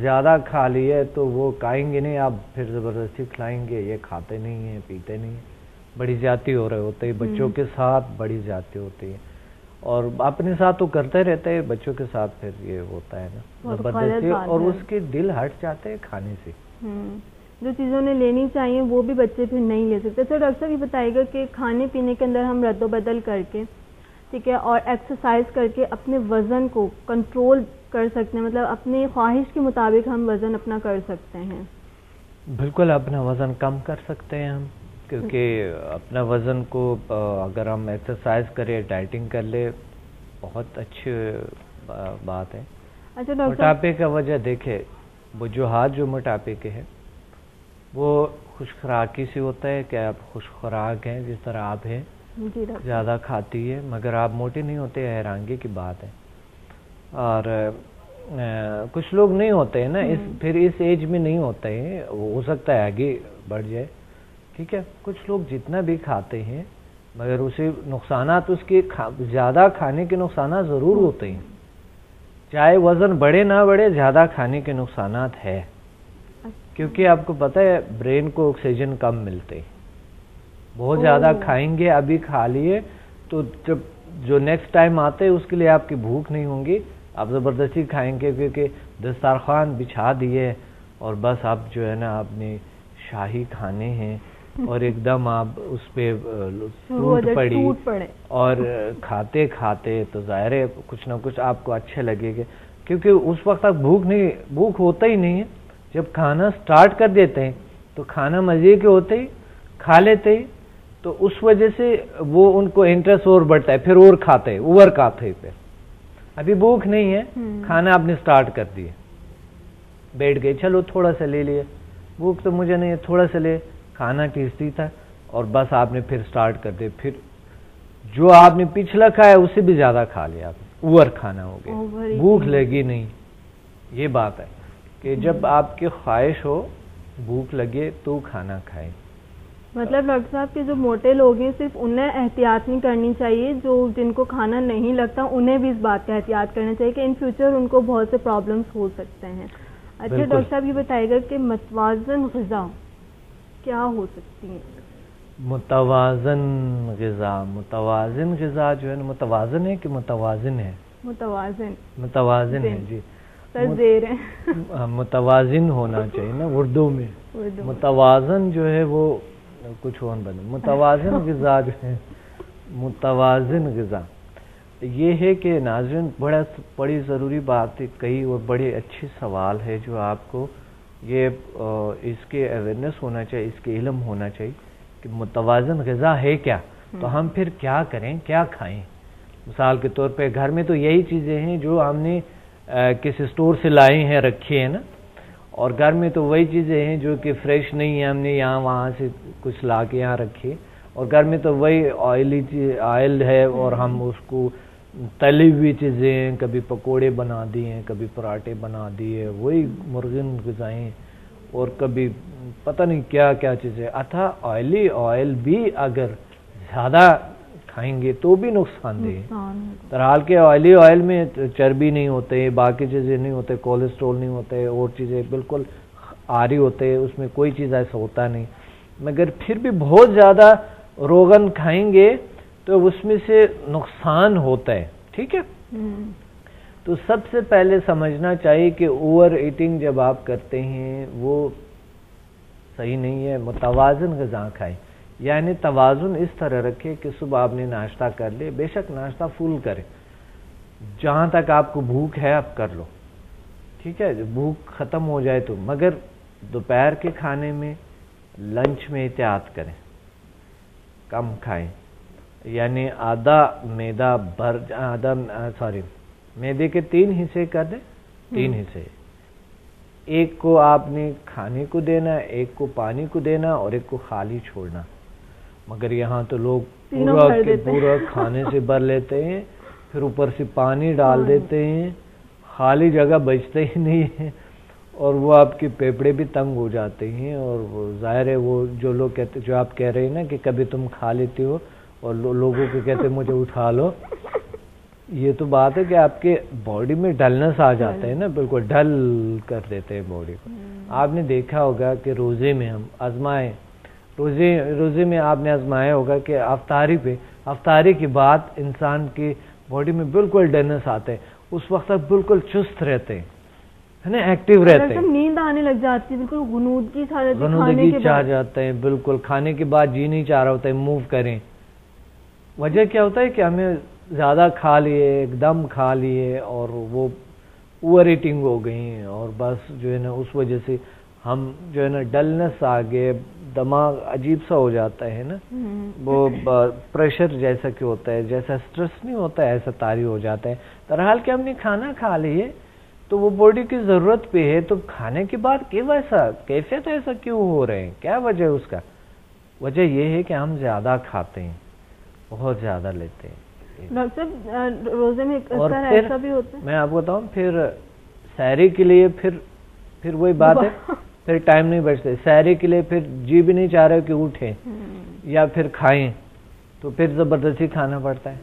زیادہ کھا لیے تو وہ کھائیں گے نہیں، آپ پھر زبردستی کھلائیں گے، یہ کھاتے نہیں ہیں، پیتے نہیں ہیں، بڑی زیادتی ہو رہے ہوتے ہیں بچوں کے ساتھ، بڑی زیادتی ہوتی ہے. اور اپنے ساتھ تو کرتے رہتے ہیں، بچوں کے ساتھ پھر یہ ہوتا ہے نا زبردستی، اور اس کے دل ہٹ جاتے ہیں کھانے سے. جو چیزوں نے لینی چاہیے وہ بھی بچے پھر نہیں لے سکتے. تو ڈاکٹر صاحب یہ بتائیے گا کہ کھانے پینے کے اندر ہم رد و بدل کر کے، ٹھیک ہے، اور ایکسرسائز کر کے اپنے وزن کو کنٹرول کر سکتے ہیں، مطلب اپنی خواہش کے مطابق ہم وزن اپنا کر سکتے ہیں؟ بالکل اپنا وزن کم کر سکتے ہیں ہم، کیونکہ اپنا وزن کو اگر ہم ایکسرسائز کریں، ڈائٹنگ کر لیں، بہت اچھی بات ہے. اچھا، موٹاپے کا وجہ دیکھیں، وجوہات جو موٹاپے کے ہیں وہ خوش خوراکی سے ہوتا ہے کہ آپ خوش خوراک ہیں، جس طرح آپ ہیں، زیادہ کھاتی ہے مگر آپ موٹے نہیں ہوتے، حیرانگی کی بات ہے. اور کچھ لوگ نہیں ہوتے ہیں نا، پھر اس ایج میں نہیں ہوتے ہیں، ہو سکتا ہے آگے بڑھ جائے، ٹھیک ہے. کچھ لوگ جتنا بھی کھاتے ہیں مگر اسے نقصانات، اس کے زیادہ کھانے کے نقصانات ضرور ہوتے ہیں، چاہے وزن بڑھے نہ بڑھے، زیادہ کھانے کے نقصانات ہے. کیونکہ آپ کو پتہ ہے برین کو آکسیجن کم ملتے، بہت زیادہ کھائیں گے، ابھی کھا لیے تو جب جو نیکسٹ ٹائم آتے اس کے لیے آپ کی بھوک نہیں ہوں گی، آپ زبردستی کھائیں گے، کیونکہ دسترخوان بچھا دیے اور بس آپ جو ہے نا آپ نے شاہی کھانے ہیں، اور ایک دم آپ اس پہ ٹوٹ پڑی اور کھاتے کھاتے تو ظاہر ہے کچھ نہ کچھ آپ کو اچھے لگے گا، کیونکہ اس وقت تک بھوک ہوتا ہی نہیں ہے. جب کھانا سٹارٹ کر دیتے ہیں تو کھانا مزے کے ہوتے ہی کھا لیتے ہیں، تو اس وجہ سے وہ ان کو انٹرسٹ اور بڑھتا ہے، پھر اور کھاتے اوور کھاتے. پھر ابھی بھوک نہیں ہے، کھانا آپ نے سٹارٹ کر دیا، بیٹھ گئے، چلو تھوڑا سا لے لیا، بھوک تو مجھے نہیں ہے، تھوڑا سا لے، کھانا ٹیسٹی تھا، اور بس آپ نے پھر سٹارٹ کر دیا، پھر جو آپ نے پچھلا کھایا اس سے بھی زیادہ کھا لیا، آپ نے اوور کھانا ہو گیا، بھوک لگی نہیں. یہ بات ہے کہ جب آپ کی خواہش ہو، بھوک لگے تو کھانا کھائیں. مطلب ڈاکٹر صاحب کہ جو موٹے لوگ ہیں صرف انہیں احتیاط نہیں کرنی چاہیے، جو جن کو کھانا نہیں لگتا انہیں بھی اس بات کا احتیاط کرنا چاہیے کہ ان فیوچر ان کو بہت سے پرابلمس ہو سکتے ہیں. اچھا ڈاکٹر صاحب یہ بتائیے گا کہ متوازن غذا کیا ہو سکتی ہے؟ متوازن غذا جو ہے نا، متوازن ہے کہ متوازن ہے؟ متوازن ہے جی، متوازن ہونا چاہیے نا اردو میں. متوازن جو ہے وہ کچھ اور بنے. متوازن غذا جو ہے، متوازن غذا یہ ہے کہ ناظرین بڑی ضروری بات ہے، کئی اور بڑے اچھے سوال ہے جو آپ کو یہ اس کے اویئرنیس ہونا چاہیے، اس کے علم ہونا چاہیے کہ متوازن غذا ہے کیا، تو ہم پھر کیا کریں، کیا کھائیں. مثال کے طور پہ گھر میں تو یہی چیزیں ہیں جو ہم نے کسی سٹور سے لائے ہیں، رکھے ہیں نا، اور گھر میں تو وہی چیزیں ہیں جو کہ فریش نہیں ہیں، ہم نے یہاں وہاں سے کچھ لا کے یہاں رکھے، اور گھر میں تو وہی آئل ہے اور ہم اس کو تلی ہوئی چیزیں ہیں، کبھی پکوڑے بنا دیے ہیں، کبھی پراٹھے بنا دیے، وہی مرغن غذائیں، اور کبھی پتہ نہیں کیا کیا چیزیں. آئل بھی اگر زیادہ کھائیں گے تو بھی نقصان دہ ہے. ترحال کے آئلی آئل میں چربی نہیں ہوتے, باقی چیزیں نہیں ہوتے, کولیسٹرول نہیں ہوتے, اور چیزیں بالکل آری ہوتے, اس میں کوئی چیز ایسا ہوتا نہیں. مگر پھر بھی بہت زیادہ روغن کھائیں گے تو اس میں سے نقصان ہوتا ہے. ٹھیک ہے, تو سب سے پہلے سمجھنا چاہیے کہ اوور ایٹنگ جب آپ کرتے ہیں وہ صحیح نہیں ہے. متوازن غذا کھائیں, یعنی توازن اس طرح رکھے کہ صبح آپ نے ناشتہ کر لے, بے شک ناشتہ فل کرے, جہاں تک آپ کو بھوک ہے آپ کر لو, ٹھیک ہے, بھوک ختم ہو جائے تو. مگر دوپہر کے کھانے میں, لنچ میں احتیاط کریں, کم کھائیں, یعنی میدے کے 3 حصے کر دیں, 3 حصے, ایک کو آپ نے کھانے کو دینا, ایک کو پانی کو دینا, اور ایک کو خالی چھوڑنا. مگر یہاں تو لوگ پورا کھانے سے بھر لیتے ہیں, پھر اوپر سے پانی ڈال دیتے ہیں, خالی جگہ بچتے ہی نہیں ہے, اور وہ آپ کے پیپڑے بھی تنگ ہو جاتے ہیں. اور وہ ظاہر ہے وہ جو لوگ کہتے, جو آپ کہہ رہے ہیں نا کہ کبھی تم کھا لیتے ہو اور لوگوں کو کہتے مجھے اٹھا لو, یہ تو بات ہے کہ آپ کے باڈی میں ڈلنس آ جاتا ہے نا, بالکل ڈل کر دیتے ہیں باڈی کو. آپ نے دیکھا ہوگا کہ روزے میں ہم آزمائیں, روزے میں آپ نے آزمایا ہوگا کہ افطاری کے بعد انسان کی باڈی میں بالکل ڈلنس آتا ہے, اس وقت تک بالکل چست رہتے ہیں, ہے نا, ایکٹیو رہتے ہیں, نیند آنے لگ جاتی ہے, بالکل غنودگی چاہ جاتے ہیں, بالکل کھانے کے بعد جی نہیں چاہ رہا ہوتا ہے موو کریں. وجہ کیا ہوتا ہے کہ ہمیں زیادہ کھا لیے, ایک دم کھا لیے, اور وہ اوور ایٹنگ ہو گئی, اور بس جو ہے نا اس وجہ سے ہم جو ہے نا ڈلنس آ گئے, دماغ عجیب سا ہو جاتا ہے نا, وہ پریشر جیسا کہ ہوتا ہے, جیسا سٹریس نہیں ہوتا ہے ایسا طاری ہو جاتا ہے. ترحال کہ ہم نے کھانا کھا لیے تو وہ باڈی کی ضرورت پہ ہے, تو کھانے کے بعد کیفیت ایسا کیوں ہو رہے ہیں, کیا وجہ ہے اس کا؟ وجہ یہ ہے کہ ہم زیادہ کھاتے ہیں, بہت زیادہ لیتے ہیں. ڈاکٹر صاحب روزے میں ایسا بھی ہوتا ہے, میں آپ کو بتاؤں, پھر سحری کے لیے پھر وہی بات ہے, پھر ٹائم نہیں بچتے سحری کے لیے, پھر جی بھی نہیں چاہ رہے کہ اٹھیں یا پھر کھائیں, تو پھر زبردستی کھانا پڑتا ہے.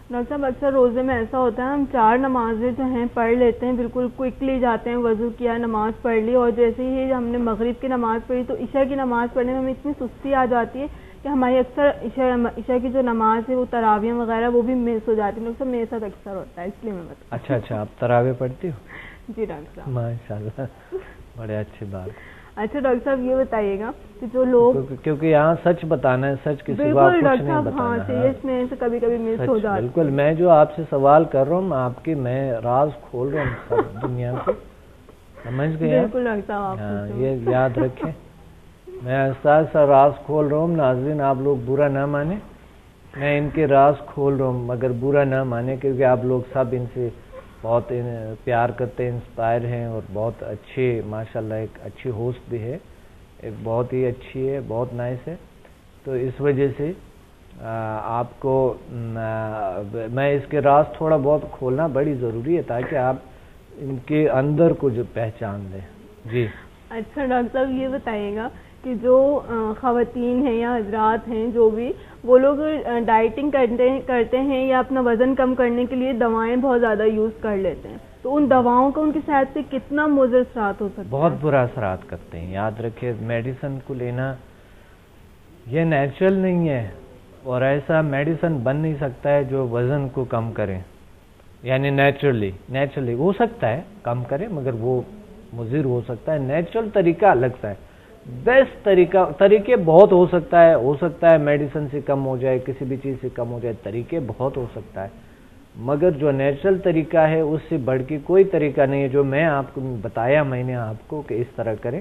ڈاکٹر صاحب اکثر روزے میں ایسا ہوتا ہے ہم 4 نمازیں جو ہیں پڑھ لیتے ہیں, بالکل کوئکلی جاتے ہیں, وضو کیا, نماز پڑھ لی, اور جیسے ہی ہم نے مغرب کی نماز پڑھی تو عشاء کی نماز پڑھنے میں ہمیں اتنی سستی آ جاتی ہے کہ ہماری اکثر عشاء کی جو نماز ہے وہ تراویح وغیرہ وہ بھی مس ہو جاتی ہے. ڈاکٹر صاحب میرے ساتھ اکثر ہوتا ہے, اس لیے میں بتا. اچھا آپ تراویح پڑھتی ہو؟ جی ڈاکٹر صاحب, ماشاء اللہ, بڑے اچھی بات. اچھا ڈاکٹر صاحب یہ بتائیے گا کہ جو لوگ, کیونکہ یہاں سچ بتانا ہے, سچ کے سوا کچھ نہیں بتانا. ہاں سیریس میں سے کبھی مس ہو جاتا ہے. بالکل, میں جو آپ سے سوال کر رہا ہوں آپ کے, میں راز کھول رہا ہوں سب دنیا کو, سمجھ گئے؟ بالکل ڈاکٹر صاحب, ہاں یہ یاد رکھیں, میں ایسا راز کھول رہا ہوں. ناظرین آپ لوگ برا نہ مانیں, میں ان کے راز کھول رہا ہوں, مگر برا نہ مانیں, کیونکہ آپ لوگ سب ان سے بہت پیار کرتے ہیں, انسپائر ہیں, اور بہت اچھے ماشاءاللہ, ایک اچھی ہوسٹ بھی ہے, ایک بہت ہی اچھی ہے, بہت نائس ہے. تو اس وجہ سے آپ کو میں اس کے راز تھوڑا بہت کھولنا بڑی ضروری ہے, تاکہ آپ ان کے اندر کو جو پہچان لیں. جی اچھا ڈاکٹر صاحب یہ بتائیے گا کہ جو خواتین ہیں یا حضرات ہیں جو بھی, وہ لوگ ڈائٹنگ کرتے ہیں یا اپنا وزن کم کرنے کے لیے دوائیں بہت زیادہ یوز کر لیتے ہیں, تو ان دواؤں کا ان کی صحت پہ کتنا مضر اثرات ہو سکتا ہے؟ بہت برا اثرات کرتے ہیں. یاد رکھے, میڈیسن کو لینا یہ نیچرل نہیں ہے, اور ایسا میڈیسن بن نہیں سکتا ہے جو وزن کو کم کرے, یعنی نیچرلی ہو سکتا ہے کم کرے, مگر وہ مضر ہو سکتا ہے. نیچرل طریقہ الگ سا ہے, بیسٹ طریقے بہت ہو سکتا ہے میڈیسن سے کم ہو جائے, کسی بھی چیز سے کم ہو جائے, طریقے بہت ہو سکتا ہے, مگر جو نیچرل طریقہ ہے اس سے بڑھ کے کوئی طریقہ نہیں ہے. جو میں آپ کو بتایا, میں نے آپ کو کہ اس طرح کریں,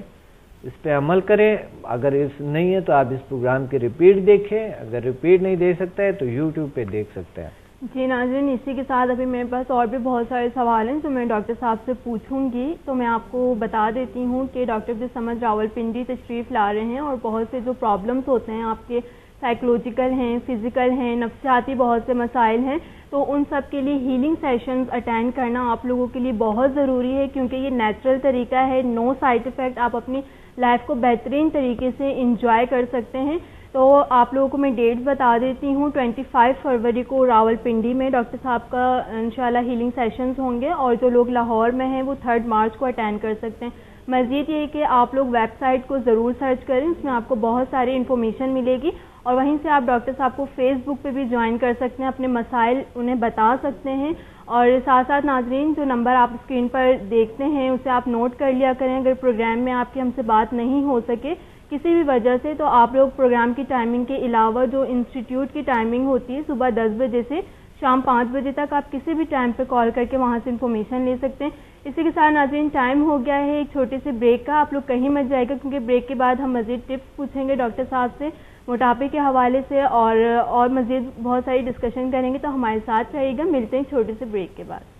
اس پہ عمل کریں. اگر اس نہیں ہے تو آپ اس پروگرام کی ریپیٹ دیکھیں, اگر ریپیٹ نہیں دیکھ سکتا ہے تو یوٹیوب پہ دیکھ سکتے ہیں. جی ناظرین, اسی کے ساتھ ابھی میرے پاس اور بھی بہت سارے سوال ہیں جو میں ڈاکٹر صاحب سے پوچھوں گی. تو میں آپ کو بتا دیتی ہوں کہ ڈاکٹر عبدالصمد راولپنڈی تشریف لا رہے ہیں, اور بہت سے جو پرابلمس ہوتے ہیں آپ کے, سائیکولوجیکل ہیں, فزیکل ہیں, نفسیاتی بہت سے مسائل ہیں, تو ان سب کے لیے ہیلنگ سیشنز اٹینڈ کرنا آپ لوگوں کے لیے بہت ضروری ہے, کیونکہ یہ نیچرل طریقہ ہے, نو سائیڈ افیکٹ, آپ اپنی لائف کو بہترین طریقے سے انجوائے کر سکتے ہیں. تو آپ لوگوں کو میں ڈیٹس بتا دیتی ہوں. 25 فروری کو راولپنڈی میں ڈاکٹر صاحب کا انشاءاللہ ہیلنگ سیشنز ہوں گے, اور جو لوگ لاہور میں ہیں وہ 3 مارچ کو اٹینڈ کر سکتے ہیں. مزید یہ کہ آپ لوگ ویب سائٹ کو ضرور سرچ کریں, اس میں آپ کو بہت ساری انفارمیشن ملے گی, اور وہیں سے آپ ڈاکٹر صاحب کو فیس بک پہ بھی جوائن کر سکتے ہیں, اپنے مسائل انہیں بتا سکتے ہیں. اور ساتھ ساتھ ناظرین, جو نمبر آپ اسکرین پر دیکھتے ہیں اسے آپ نوٹ کر لیا کریں. اگر پروگرام میں آپ کی ہم سے بات نہیں ہو سکے کسی بھی وجہ سے, تو آپ لوگ پروگرام کی ٹائمنگ کے علاوہ جو انسٹیٹیوٹ کی ٹائمنگ ہوتی ہے صبح 10 بجے سے شام 5 بجے تک, آپ کسی بھی ٹائم پہ کال کر کے وہاں سے انفارمیشن لے سکتے ہیں. اسی کے ساتھ ناظرین ٹائم ہو گیا ہے ایک چھوٹے سے بریک کا, آپ لوگ کہیں مت جائے گا کیونکہ بریک کے بعد ہم مزید ٹپس پوچھیں گے ڈاکٹر صاحب سے موٹاپے کے حوالے سے, اور مزید بہت ساری ڈسکشن کریں گے, تو ہمارے ساتھ رہیے گا. ملتے ہیں چھوٹے سے بریک کے بعد.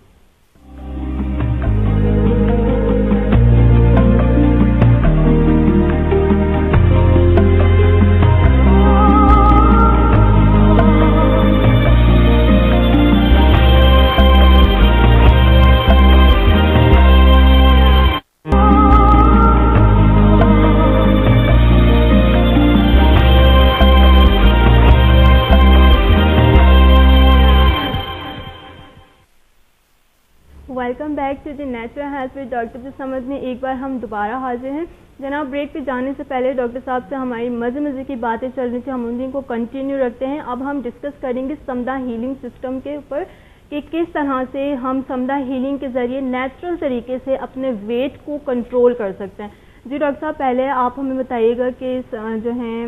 Welcome back to the natural health with doctor Abdul Samad میں ایک بار ہم دوبارہ حاضر ہیں. جناب, بریک پہ جانے سے پہلے ڈاکٹر صاحب سے ہماری مزے کی باتیں چل رہی تھیں, ہم ان کو کنٹینیو رکھتے ہیں. اب ہم ڈسکس کریں گے سمدھا ہیلنگ سسٹم کے اوپر کہ کس طرح سے ہم سمدھا ہیلنگ کے ذریعے نیچرل طریقے سے اپنے ویٹ کو کنٹرول کر سکتے ہیں. جی ڈاکٹر صاحب, پہلے آپ ہمیں بتائیے گا کہ جو ہیں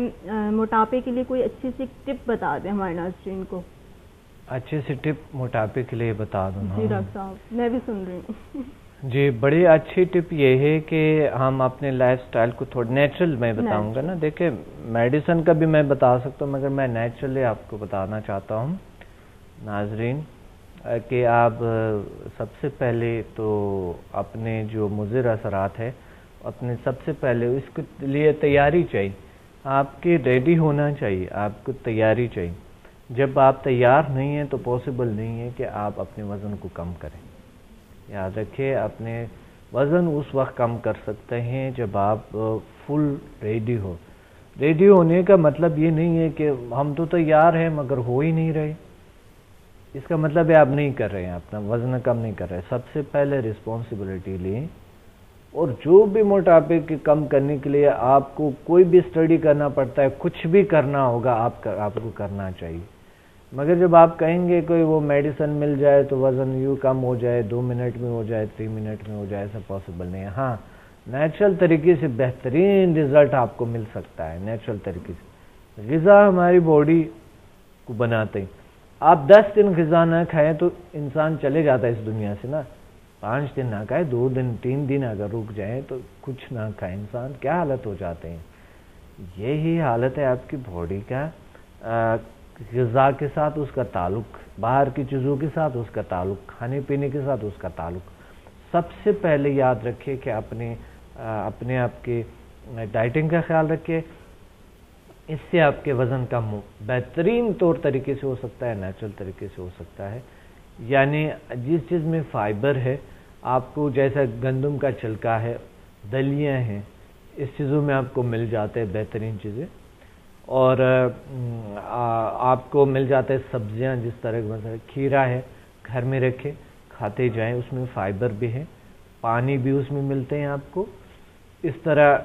موٹاپے کے لیے کوئی اچھی سی ٹپ بتا دیں ہمارے ناظرین کو. اچھی سی ٹپ موٹاپے کے لیے بتا دوں. جی ڈاکٹر صاحب, میں بھی سن رہی ہوں. جی, بڑی اچھی ٹپ یہ ہے کہ ہم اپنے لائف سٹائل کو تھوڑا نیچرل میں بتاؤں گا نا. دیکھیں, میڈیسن کا بھی میں بتا سکتا ہوں, مگر میں نیچرلی آپ کو بتانا چاہتا ہوں ناظرین کہ آپ سب سے پہلے تو اپنے جو مضر اثرات ہے اپنے سب سے پہلے اس کے لیے تیاری چاہیے. آپ کے ریڈی ہونا چاہیے, آپ کو تیاری چاہیے. جب آپ تیار نہیں ہیں تو پاسبل نہیں ہے کہ آپ اپنے وزن کو کم کریں. یاد رکھیں, اپنے وزن اس وقت کم کر سکتے ہیں جب آپ فل ریڈی ہو. ریڈی ہونے کا مطلب یہ نہیں ہے کہ ہم تو تیار ہیں مگر ہو ہی نہیں رہے. اس کا مطلب ہے آپ نہیں کر رہے ہیں, اپنا وزن کم نہیں کر رہے. سب سے پہلے رسپانسبلٹی لیں, اور جو بھی موٹاپے کے کم کرنے کے لیے آپ کو کوئی بھی اسٹڈی کرنا پڑتا ہے, کچھ بھی کرنا ہوگا, آپ کو کرنا چاہیے. مگر جب آپ کہیں گے کوئی وہ میڈیسن مل جائے تو وزن یوں کم ہو جائے, 2 منٹ میں ہو جائے, 3 منٹ میں ہو جائے, ایسا پاسبل نہیں ہے. ہاں, نیچرل طریقے سے بہترین رزلٹ آپ کو مل سکتا ہے. نیچرل طریقے سے غذا ہماری باڈی کو بناتے ہیں. آپ 10 دن غذا نہ کھائیں تو انسان چلے جاتا ہے اس دنیا سے نا. 5 دن نہ کھائے, 2 دن 3 دن اگر رک جائیں تو کچھ نہ کھائیں, انسان کیا حالت ہو جاتے ہیں. یہی حالت ہے آپ کی باڈی کا. غذا کے ساتھ اس کا تعلق, باہر کی چیزوں کے ساتھ اس کا تعلق, کھانے پینے کے ساتھ اس کا تعلق. سب سے پہلے یاد رکھیں کہ اپنے آپ کے ڈائٹنگ کا خیال رکھیں. اس سے آپ کے وزن کم بہترین طور طریقے سے ہو سکتا ہے, نیچرل طریقے سے ہو سکتا ہے. یعنی جس چیز میں فائبر ہے, آپ کو جیسا گندم کا چھلکا ہے, دلیاں ہیں, اس چیزوں میں آپ کو مل جاتے ہیں بہترین چیزیں. اور آپ کو مل جاتا ہے سبزیاں, جس طرح مثلا کھیرا ہے, گھر میں رکھے کھاتے جائیں, اس میں فائبر بھی ہے, پانی بھی اس میں ملتے ہیں آپ کو. اس طرح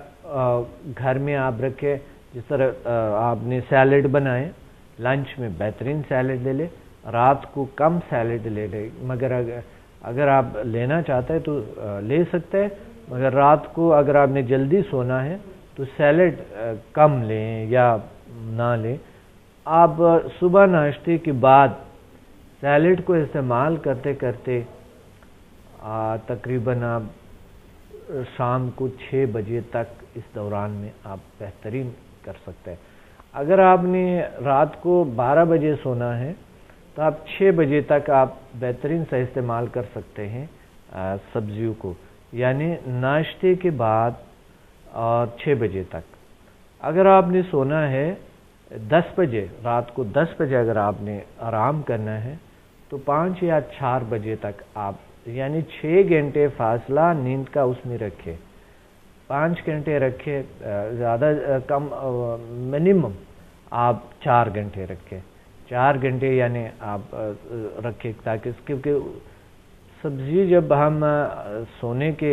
گھر میں آپ رکھے, جس طرح آپ نے سیلڈ بنائے, لنچ میں بہترین سیلڈ لے لے, رات کو کم سیلڈ لے لے. مگر اگر آپ لینا چاہتے ہیں تو لے سکتے ہیں, مگر رات کو اگر آپ نے جلدی سونا ہے تو سیلڈ کم لیں یا نہ لیں. آپ صبح ناشتے کے بعد سیلڈ کو استعمال کرتے کرتے تقریباً آپ شام کو 6 بجے تک اس دوران میں آپ بہترین کر سکتے ہیں. اگر آپ نے رات کو 12 بجے سونا ہے تو آپ 6 بجے تک آپ بہترین سے استعمال کر سکتے ہیں سبزیوں کو, یعنی ناشتے کے بعد اور 6 بجے تک. اگر آپ نے سونا ہے 10 بجے, رات کو 10 بجے اگر آپ نے آرام کرنا ہے تو 5 یا 4 بجے تک آپ, یعنی 6 گھنٹے فاصلہ نیند کا اس میں رکھے. 5 گھنٹے رکھے, زیادہ کم منیمم آپ 4 گھنٹے رکھیں. 4 گھنٹے یعنی آپ رکھیں تاکہ کیونکہ سبزی جب ہم سونے کے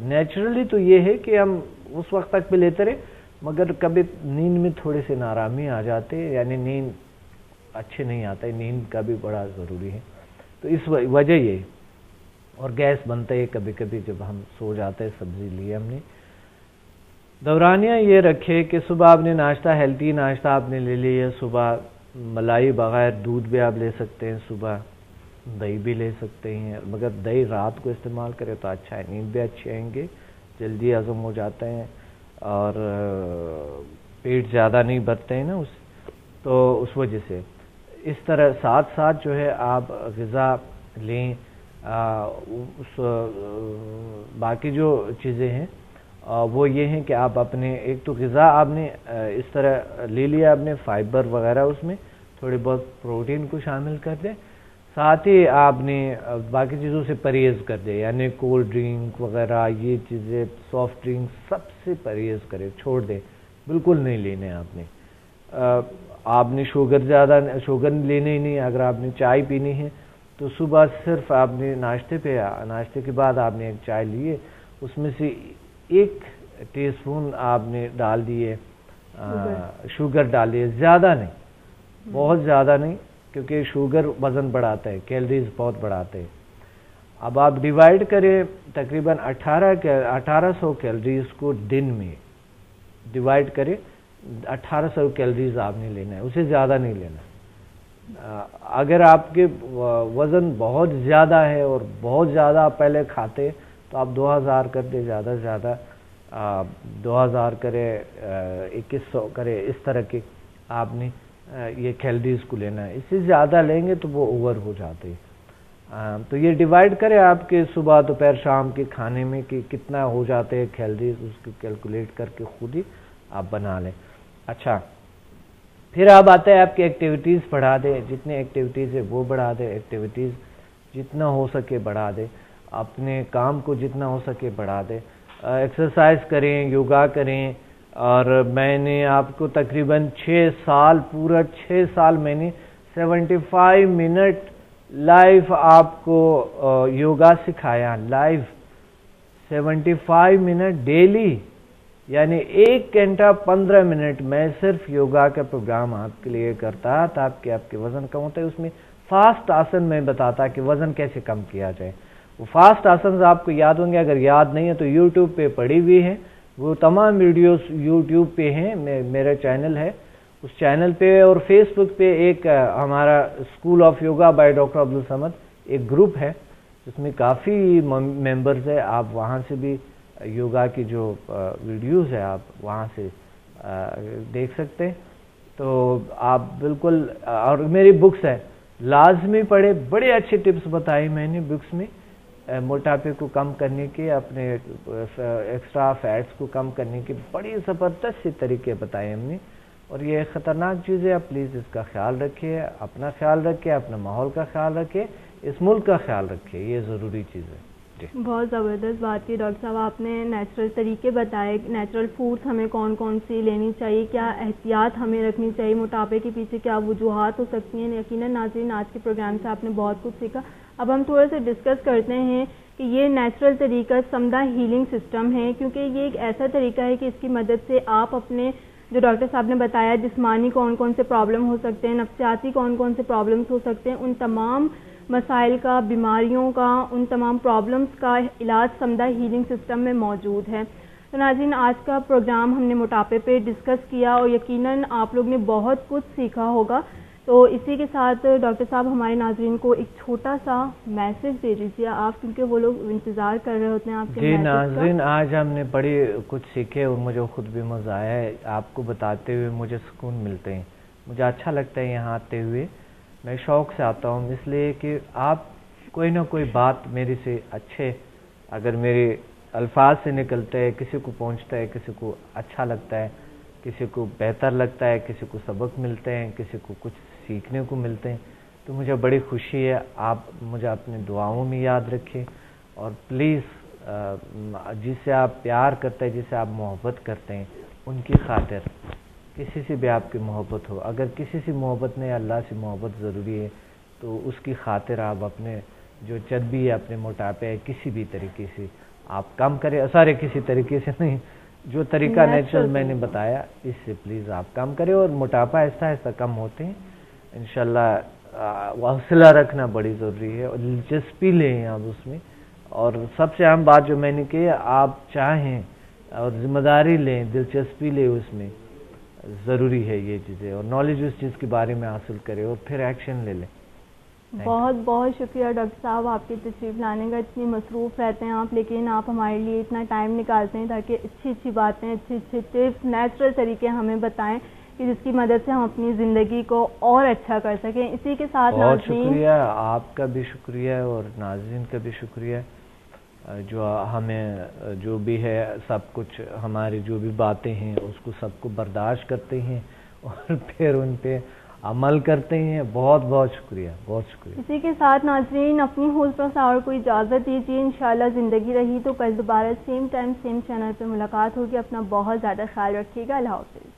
نیچرلی تو یہ ہے کہ ہم اس وقت تک بھی لیتے رہے, مگر کبھی نیند میں تھوڑے سے نارامی آ جاتے, یعنی نیند اچھے نہیں آتا ہے, نیند کا بھی بڑا ضروری ہے. تو اس وجہ یہ, اور گیس بنتا ہے کبھی کبھی جب ہم سو جاتے ہیں سبزی لی ہم نے. دورانیہ یہ رکھے کہ صبح آپ نے ناشتہ, ہیلتھی ناشتہ آپ نے لے لیا, صبح ملائی بغیر دودھ بھی آپ لے سکتے ہیں, صبح دہی بھی لے سکتے ہیں, مگر دہی رات کو استعمال کرے تو اچھا ہے, نیند بھی اچھی آئیں گے, جلدی ہضم ہو جاتے ہیں اور پیٹ زیادہ نہیں بھرتے ہیں نا اس, تو اس وجہ سے اس طرح ساتھ ساتھ جو ہے آپ غذا لیں. باقی جو چیزیں ہیں وہ یہ ہیں کہ آپ اپنے ایک تو غذا آپ نے اس طرح لے لیا, آپ نے فائبر وغیرہ اس میں تھوڑی بہت پروٹین کو شامل کر دیں, ساتھ ہی آپ نے باقی چیزوں سے پرہیز کر دیں, یعنی کولڈ ڈرنک وغیرہ یہ چیزیں, سافٹ ڈرنک سب سے پرہیز کریں, چھوڑ دیں, بالکل نہیں لینے آپ نے. آپ نے شوگر لینے ہی نہیں. اگر آپ نے چائے پینی ہے تو صبح صرف آپ نے ناشتے کے بعد آپ نے ایک چائے لیے, اس میں سے 1 ٹی اسپون آپ نے ڈال دیے شوگر ڈال دیے, زیادہ نہیں, بہت زیادہ نہیں, کیونکہ شوگر وزن بڑھاتا ہے, کیلریز بہت بڑھاتے ہیں. اب آپ ڈیوائیڈ کریں تقریباً 1800 کیلریز کو دن میں ڈیوائیڈ کریں, 1800 کیلریز آپ نے لینا ہے, اسے زیادہ نہیں لینا. اگر آپ کے وزن بہت زیادہ ہے اور بہت زیادہ آپ پہلے کھاتے تو آپ 2000 کر دیں, زیادہ سے زیادہ 2000 کرے, 2100 کرے, اس طرح کے آپ نے یہ کیلریز کو لینا ہے. اس سے زیادہ لیں گے تو وہ اوور ہو جاتے ہیں. تو یہ ڈیوائیڈ کریں آپ کے صبح دوپہر شام کے کھانے میں کہ کتنا ہو جاتے ہیں کیلریز, اس کو کیلکولیٹ کر کے خود ہی آپ بنا لیں. اچھا, پھر آپ آتے ہیں آپ کی ایکٹیویٹیز بڑھا دیں, جتنے ایکٹیویٹیز ہے وہ بڑھا دیں, ایکٹیویٹیز جتنا ہو سکے بڑھا دیں, اپنے کام کو جتنا ہو سکے بڑھا دیں. ایکسرسائز کریں, یوگا کریں. اور میں نے آپ کو تقریباً 6 سال پورا 6 سال میں نے 75 منٹ لائیو آپ کو یوگا سکھایا, لائیو 75 منٹ ڈیلی, یعنی 1 گھنٹہ 15 منٹ میں صرف یوگا کا پروگرام آپ کے لیے کرتا تاکہ آپ کے وزن کم ہوتا ہے. اس میں فاسٹ آسن میں بتاتا کہ وزن کیسے کم کیا جائے. وہ فاسٹ آسنز آپ کو یاد ہوں گے, اگر یاد نہیں ہے تو یوٹیوب پہ پڑی ہوئی ہیں, وہ تمام ویڈیوز یوٹیوب پہ ہیں, میرا چینل ہے اس چینل پہ, اور فیس بک پہ ایک ہمارا school of yoga by doctor Abdul Samad ایک گروپ ہے جس میں کافی ممبرز ہیں. آپ وہاں سے بھی یوگا کی جو ویڈیوز ہے آپ وہاں سے دیکھ سکتے ہیں. تو آپ بالکل, اور میری بکس ہے لازمی پڑھے, بڑے اچھے ٹپس بتائے میں نے بکس میں, موٹاپے کو کم کرنے کے, اپنے ایکسٹرا فیٹس کو کم کرنے کے بڑی زبردست سے طریقے بتائے ہم نے. اور یہ خطرناک چیز ہے, آپ پلیز اس کا خیال رکھیے, اپنا خیال رکھیے, اپنا ماحول کا خیال رکھیے, اس ملک کا خیال رکھیے, یہ ضروری چیز ہے. بہت زبردست بات کی ڈاکٹر صاحب, آپ نے نیچرل طریقے بتائے, نیچرل فوڈس ہمیں کون کون سی لینی چاہیے, کیا احتیاط ہمیں رکھنی چاہیے, موٹاپے کے پیچھے کیا وجوہات ہو سکتی ہیں. یقیناً ناظرین آج کے پروگرام سے آپ نے بہت کچھ سیکھا. اب ہم تھوڑا سا ڈسکس کرتے ہیں کہ یہ نیچرل طریقہ سمدہ ہیلنگ سسٹم ہے, کیونکہ یہ ایک ایسا طریقہ ہے کہ اس کی مدد سے آپ اپنے, جو ڈاکٹر صاحب نے بتایا, جسمانی کون کون سے پرابلم ہو سکتے ہیں, نفسیاتی کون کون سے پرابلمس ہو سکتے ہیں, ان تمام مسائل کا, بیماریوں کا, ان تمام پرابلمس کا علاج سمدہ ہیلنگ سسٹم میں موجود ہے. تو ناظرین آج کا پروگرام ہم نے موٹاپے پہ ڈسکس کیا اور یقیناً آپ لوگ نے بہت کچھ سیکھا ہوگا. تو اسی کے ساتھ ڈاکٹر صاحب ہمارے ناظرین کو ایک چھوٹا سا میسج دے دیجیے آپ, کیونکہ وہ لوگ انتظار کر رہے ہوتے ہیں آپ کے. جی ناظرین, آج ہم نے بڑی کچھ سیکھے اور مجھے خود بھی مزہ آیا ہے. آپ کو بتاتے ہوئے مجھے سکون ملتے ہیں, مجھے اچھا لگتا ہے یہاں آتے ہوئے. میں شوق سے آتا ہوں اس لیے کہ آپ کوئی نہ کوئی بات میری سے اچھے, اگر میرے الفاظ سے نکلتے ہیں, کسی کو پہنچتا ہے, کسی کو اچھا لگتا ہے, کسی کو بہتر لگتا ہے, کسی کو سبق ملتے ہیں, کسی کو کچھ سیکھنے کو ملتے ہیں, تو مجھے بڑی خوشی ہے. آپ مجھے اپنے دعاؤں میں یاد رکھیں, اور پلیز جس سے آپ پیار کرتے ہیں, جس سے آپ محبت کرتے ہیں, ان کی خاطر کسی سے بھی آپ کی محبت ہو، اگر کسی سے محبت نہیں، اللہ سے محبت ضروری ہے، تو اس کی خاطر آپ اپنے جو چربی ہے، اپنے موٹاپے ہے، کسی بھی طریقے سے آپ کم کریں. سارے کسی طریقے سے نہیں، جو طریقہ نیچرل میں نے بتایا اس سے پلیز آپ کم کریں، اور موٹاپا آہستہ آہستہ کم ہوتے ہیں انشاءاللہ. حوصلہ رکھنا بڑی ضروری ہے اور دلچسپی لیں آپ اس میں. اور سب سے اہم بات جو میں نے کی، آپ چاہیں اور ذمہ داری لیں، دلچسپی لیں اس میں، ضروری ہے یہ چیزیں، اور نالج اس چیز کے بارے میں حاصل کریں اور پھر ایکشن لے لیں. بہت بہت شکریہ ڈاکٹر صاحب، آپ کی تشریف لانے کا. اتنی مصروف رہتے ہیں آپ، لیکن آپ ہمارے لیے اتنا ٹائم نکالتے ہیں تاکہ اچھی اچھی باتیں، اچھے اچھے ٹپس، نیچرل طریقے ہمیں بتائیں کہ جس کی مدد سے ہم اپنی زندگی کو اور اچھا کر سکیں. اسی کے ساتھ بہت شکریہ، آپ کا بھی شکریہ اور ناظرین کا بھی شکریہ، جو ہمیں جو بھی ہے سب کچھ، ہماری جو بھی باتیں ہیں اس کو سب کو برداشت کرتے ہیں اور پھر ان پہ عمل کرتے ہیں. بہت بہت شکریہ، بہت شکریہ. اسی کے ساتھ ناظرین اپنی ہوسٹ اور کو اجازت دیجیے. انشاءاللہ زندگی رہی تو کل دوبارہ سیم ٹائم سیم چینل پہ ملاقات ہوگی. اپنا بہت زیادہ خیال رکھیے گا. اللہ حافظ.